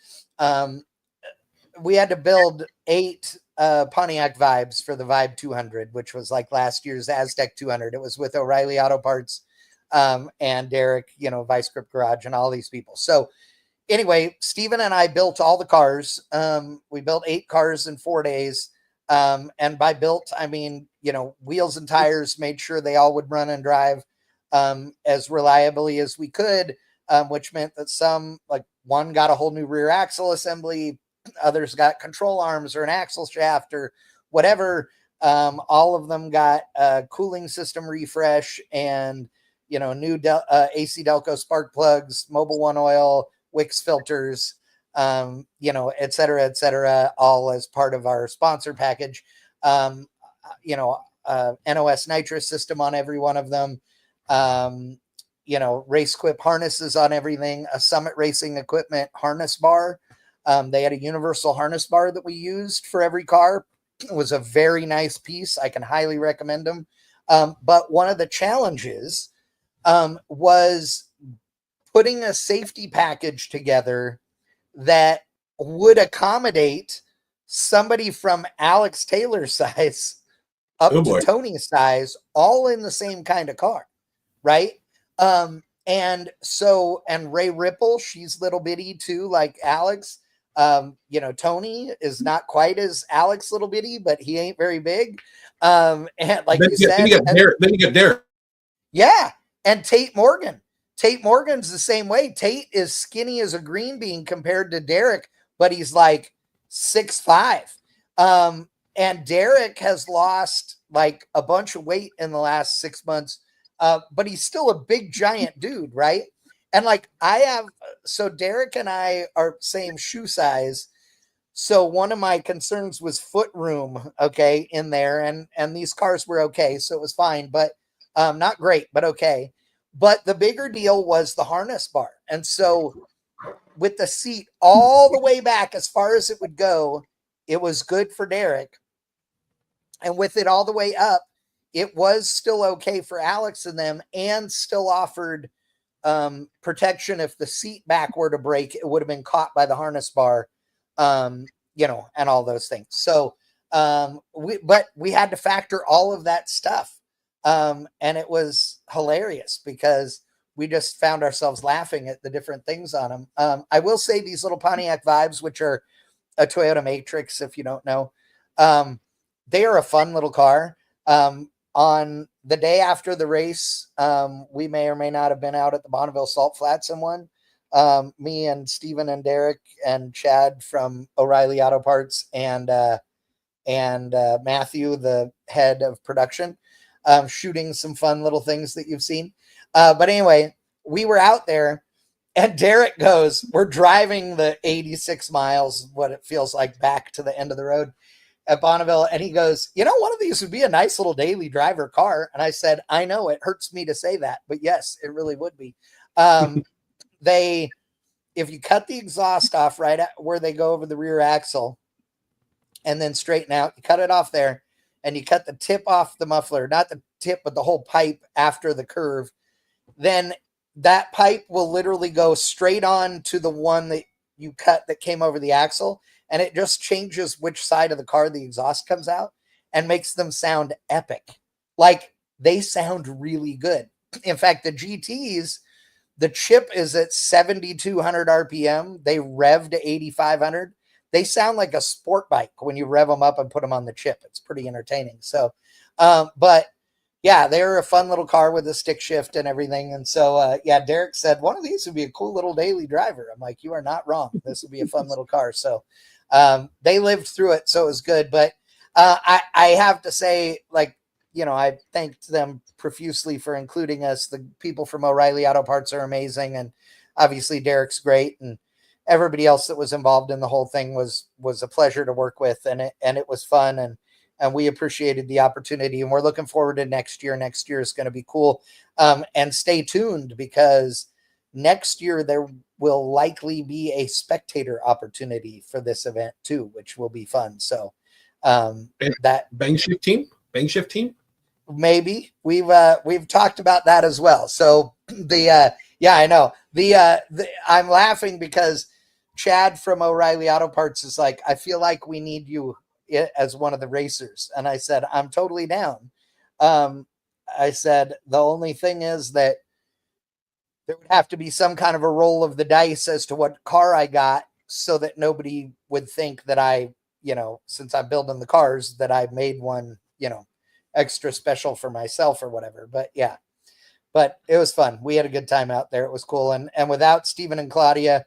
A: we had to build 8 Pontiac Vibes for the Vibe 200, which was like last year's Aztec 200. It was with O'Reilly Auto Parts and Derek, you know, Vice Grip Garage and all these people. So anyway, Steven and I built all the cars. We built 8 cars in 4 days. And by built, I mean, you know, wheels and tires, made sure they all would run and drive as reliably as we could, which meant that some, like one got a whole new rear axle assembly, others got control arms or an axle shaft or whatever. All of them got a cooling system refresh and, you know, new AC Delco spark plugs, Mobil 1 oil, Wix filters, you know, et cetera, all as part of our sponsor package. You know, NOS nitrous system on every one of them. You know, race quip harnesses on everything, a Summit Racing Equipment harness bar. They had a universal harness bar that we used for every car. It was a very nice piece. I can highly recommend them. But one of the challenges was putting a safety package together that would accommodate somebody from Alex Taylor's size up to Tony's size, all in the same kind of car, right? And Ray Ripple, she's little bitty too, like Alex. You know, Tony is not quite as Alex little bitty, but he ain't very big. And like then you got Derek. Yeah, and Tate Morgan. Tate Morgan's the same way. Tate is skinny as a green bean compared to Derek, but he's like 6'5". And Derek has lost like a bunch of weight in the last 6 months, but he's still a big giant dude, right? And like so Derek and I are same shoe size. So one of my concerns was foot room, okay, in there, and these cars were okay, so it was fine, but not great, but okay. But the bigger deal was the harness bar. And so with the seat all the way back as far as it would go, it was good for Derek. And with it all the way up, it was still okay for Alex and them, and still offered protection. If the seat back were to break, it would have been caught by the harness bar, you know, and all those things. So, but we had to factor all of that stuff. And it was hilarious because we just found ourselves laughing at the different things on them. I will say these little Pontiac Vibes, which are a Toyota Matrix, if you don't know, they are a fun little car. On the day after the race, we may or may not have been out at the Bonneville Salt Flats and one. Me and Steven and Derek and Chad from O'Reilly Auto Parts and Matthew, the head of production. shooting some fun little things that you've seen. But anyway, we were out there, and Derek goes, we're driving the 86 miles, what it feels like, back to the end of the road at Bonneville. And he goes, one of these would be a nice little daily driver car. And I said, I know, it hurts me to say that, but yes, it really would be. If you cut the exhaust off right at where they go over the rear axle and then straighten out, you cut it off there, and you cut the tip off the muffler, not the tip, but the whole pipe after the curve, then that pipe will literally go straight on to the one that you cut that came over the axle. And it just changes which side of the car the exhaust comes out and makes them sound epic. Like, they sound really good. In fact, the GTs, the chip is at 7,200 RPM. They rev to 8,500. They sound like a sport bike when you rev them up and put them on the chip. It's pretty entertaining. So, but yeah, they're a fun little car with a stick shift and everything. And so, Derek said, one of these would be a cool little daily driver. I'm like, you are not wrong. This would be a fun little car. So they lived through it. So it was good. But I have to say, like, I thanked them profusely for including us. The people from O'Reilly Auto Parts are amazing. And obviously Derek's great. And everybody else that was involved in the whole thing was a pleasure to work with. And it was fun. And we appreciated the opportunity, and we're looking forward to next year. Next year is going to be cool. And stay tuned, because next year there will likely be a spectator opportunity for this event too, which will be fun. So that
B: Bang Shift team,
A: maybe we've talked about that as well. So I know I'm laughing because Chad from O'Reilly Auto Parts is like, I feel like we need you as one of the racers. And I said, I'm totally down. I said, the only thing is that there would have to be some kind of a roll of the dice as to what car I got, so that nobody would think that I, since I'm building the cars, that I made one, extra special for myself or whatever. But yeah, but it was fun. We had a good time out there. It was cool. And without Stephen and Claudia,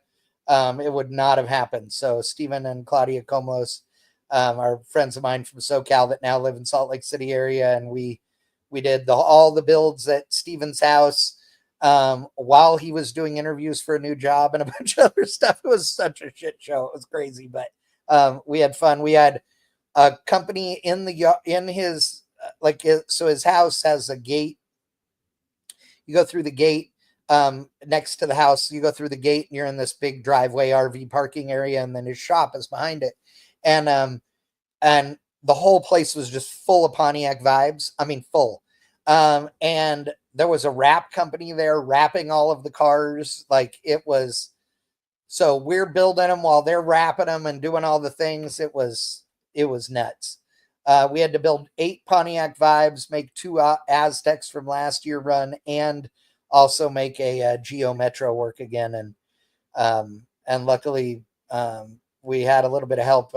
A: it would not have happened. So Stephen and Claudia Comos, are friends of mine from SoCal that now live in Salt Lake City area. And we did all the builds at Stephen's house while he was doing interviews for a new job and a bunch of other stuff. It was such a shit show. It was crazy, but we had fun. We had a company in his, so his house has a gate. You go through the gate next to the house. You go through the gate and you're in this big driveway RV parking area, and then his shop is behind it. And the whole place was just full of Pontiac vibes. I mean, full. And there was a wrap company there wrapping all of the cars. Like, it was, so we're building them while they're wrapping them and doing all the things. It was nuts. We had to build 8 Pontiac vibes, make 2 Aztecs from last year run, and also make a Geo Metro work again. And luckily, we had a little bit of help.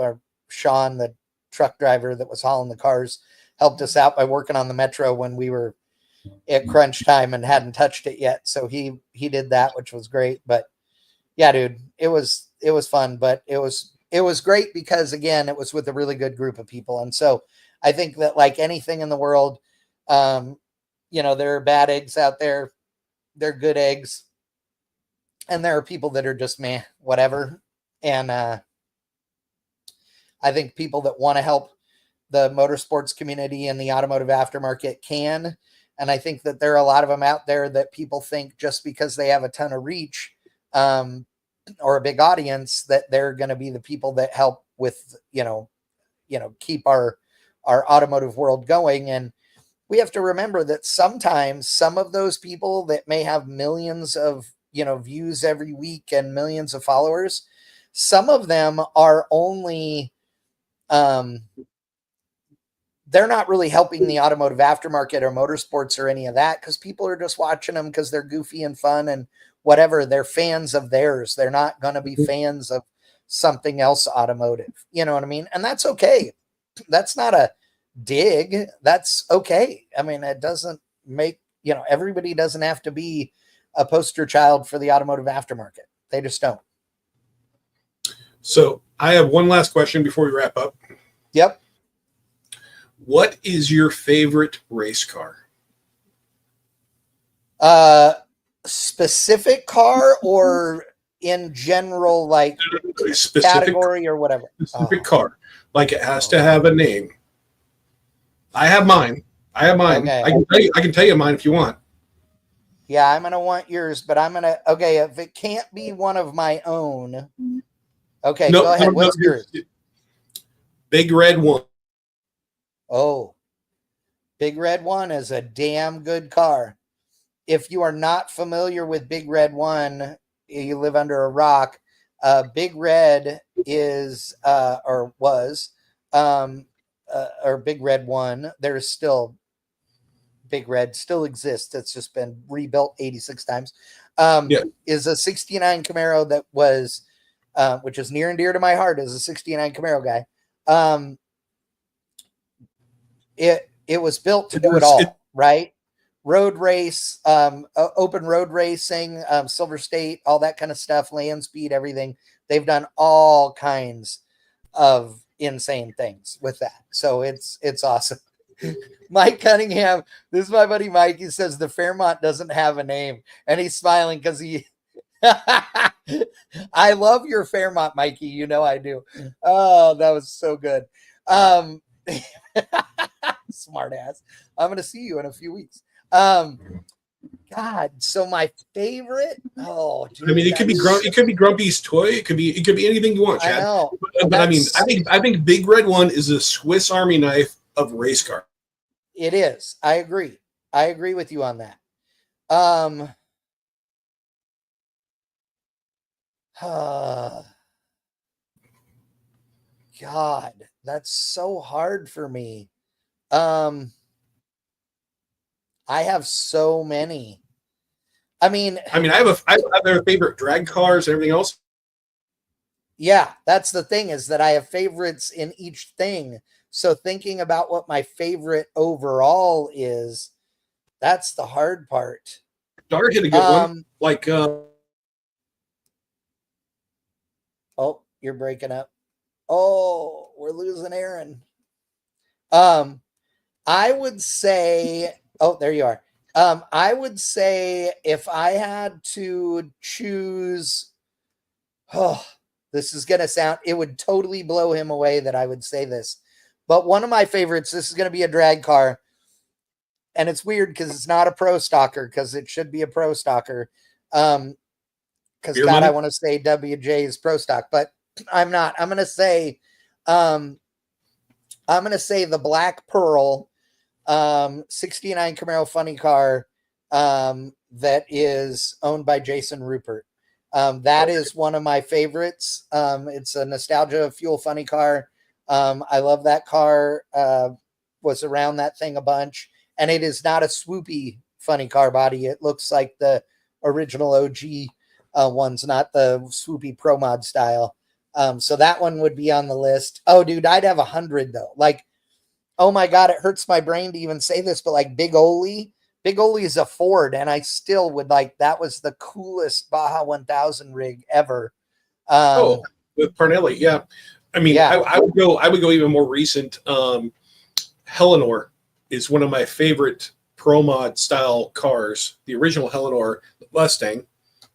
A: Sean, the truck driver that was hauling the cars, helped us out by working on the Metro when we were at crunch time and hadn't touched it yet. So he did that, which was great. But yeah, dude, it was fun, but it was great because, again, it was with a really good group of people. And so I think that, like anything in the world, there are bad eggs out there. They're good eggs. And there are people that are just meh, whatever. And I think people that want to help the motorsports community and the automotive aftermarket can. And I think that there are a lot of them out there that people think just because they have a ton of reach or a big audience, that they're going to be the people that help with, keep our automotive world going. And we have to remember that sometimes some of those people that may have millions of, views every week and millions of followers, some of them are only, they're not really helping the automotive aftermarket or motorsports or any of that, because people are just watching them because they're goofy and fun and whatever. They're fans of theirs. They're not going to be fans of something else automotive. You know what I mean? And that's okay. That's not a dig. That's okay. I mean, it doesn't make, everybody doesn't have to be a poster child for the automotive aftermarket. They just don't.
B: So I have one last question before we wrap up.
A: Yep.
B: What is your favorite race car?
A: Specific car or in general, like
B: Specific
A: category or whatever?
B: specific car. Like it has to have a name. I have mine. I have mine.
A: Okay.
B: I can tell you mine if you want.
A: Yeah, I'm gonna want yours, but I'm gonna okay, if it can't be one of my own. Okay,
B: No,
A: go ahead.
B: no,
A: What's yours?
B: Big Red One.
A: Oh, Big Red One is a damn good car. If you are not familiar with Big Red One, you live under a rock. Big Red is or was or Big Red One. There's still Big Red still exists. It's just been rebuilt 86 times.
B: Yeah.
A: Is a 69 Camaro that was, which is near and dear to my heart as a 69 Camaro guy. It was built to do it all, right? Road race, open road racing, Silver State, all that kind of stuff, land speed, everything. They've done all kinds of insane things with that. So it's awesome. Mike Cunningham, this is my buddy Mike. He says the Fairmont doesn't have a name, and he's smiling because he. I love your Fairmont, Mikey. You know I do. Oh, that was so good. Smart ass. I'm gonna see you in a few weeks. God, so my favorite. Oh, dude,
B: I mean, it could be it could be Grumpy's toy. It could be anything you want, Chad.
A: I know.
B: But I mean, I think Big Red One is a Swiss Army knife of race car.
A: It is. I agree. I agree with you on that. God, that's so hard for me. I have so many. I mean,
B: I have their favorite drag cars and everything else.
A: Yeah, that's the thing is that I have favorites in each thing. So thinking about what my favorite overall is, that's the hard part.
B: Daughter hit a good one. Like,
A: oh, you're breaking up. Oh, we're losing Aaron. I would say, oh, there you are. I would say if I had to choose, oh, this is going to sound, it would totally blow him away that I would say this. But one of my favorites, this is going to be a drag car. And it's weird because it's not a pro stocker because it should be a pro stocker. Because God, I want to say WJ is pro stock, but I'm not. I'm going to say the Black Pearl 69 Camaro funny car that is owned by Jason Rupert. That is one of my favorites. It's a nostalgia fuel funny car. I love that car. Was around that thing a bunch, and it is not a swoopy funny car body. It looks like the original OG ones, not the swoopy pro mod style. So that one would be on the list. Oh, dude, I'd have 100 though. Like, oh my God, it hurts my brain to even say this, but like Big Oli is a Ford, and I still would like, that was the coolest Baja 1000 rig ever.
B: With Parnelli, yeah. I mean, yeah. I would go even more recent. Helinor is one of my favorite pro mod style cars. The original Helinor Mustang.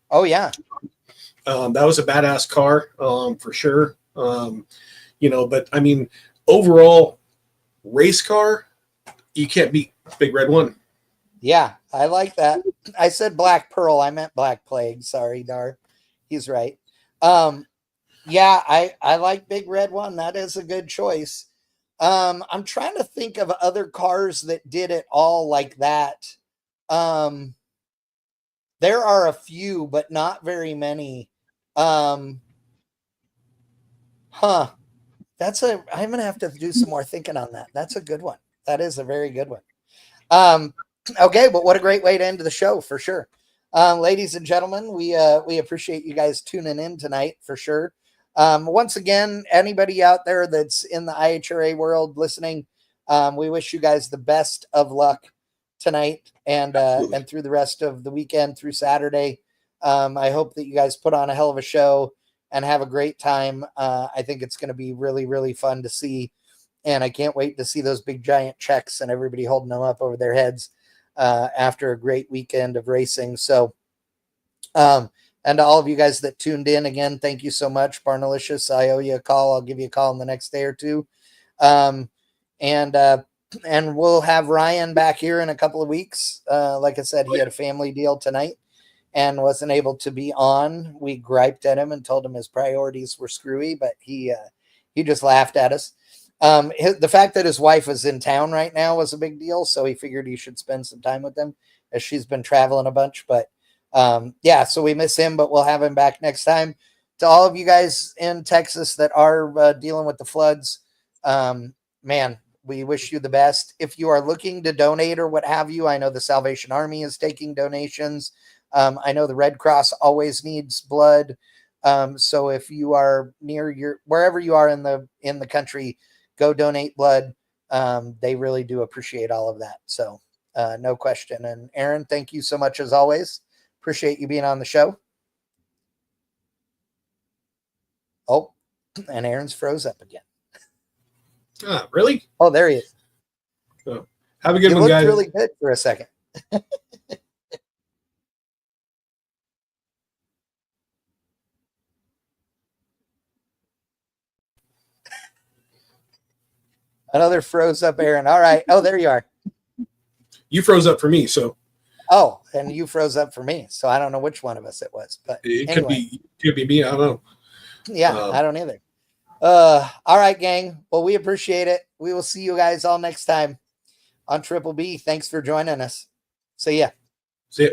A: Oh yeah.
B: That was a badass car, for sure. But I mean, overall race car, you can't beat Big Red One.
A: Yeah, I like that. I said Black Pearl. I meant Black Plague. Sorry, Dar. He's right. Yeah, I like Big Red One. That is a good choice. I'm trying to think of other cars that did it all like that. There are a few, but not very many. I'm gonna have to do some more thinking on that. That's a good one. That is a very good one. Okay, but what a great way to end the show for sure. Ladies and gentlemen, we appreciate you guys tuning in tonight for sure. Once again, anybody out there that's in the IHRA world listening, we wish you guys the best of luck tonight and through the rest of the weekend through Saturday. I hope that you guys put on a hell of a show and have a great time. I think it's going to be really, really fun to see And I can't wait to see those big giant checks and everybody holding them up over their heads after a great weekend of racing. So, and to all of you guys that tuned in again, thank you so much. Barnalicious, I owe you a call. I'll give you a call in the next day or two. Um, and we'll have Ryan back here in a couple of weeks. Like I said, he had a family deal tonight and wasn't able to be on. We griped at him and told him his priorities were screwy, but he just laughed at us. The fact that his wife was in town right now was a big deal, so he figured he should spend some time with them as she's been traveling a bunch. But yeah, so we miss him, but we'll have him back next time. To all of you guys in Texas that are dealing with the floods, man, we wish you the best. If you are looking to donate or what have you, I know the Salvation Army is taking donations. I know the Red Cross always needs blood. So if you are near wherever you are in the country, go donate blood. They really do appreciate all of that. So no question. And Aaron, thank you so much as always. Appreciate you being on the show. Oh, and Aaron's froze up again.
B: Really?
A: Oh, there he is.
B: Oh, have a good one,
A: looked
B: guys.
A: Really good for a second. Another froze up Aaron. All right. Oh, there you are.
B: You froze up for me, so.
A: Oh, and you froze up for me. So I don't know which one of us it was, but
B: It
A: anyway.
B: could be me. I don't know.
A: Yeah, I don't either. All right, gang. Well, we appreciate it. We will see you guys all next time on Triple B. Thanks for joining us. See ya.
B: See ya.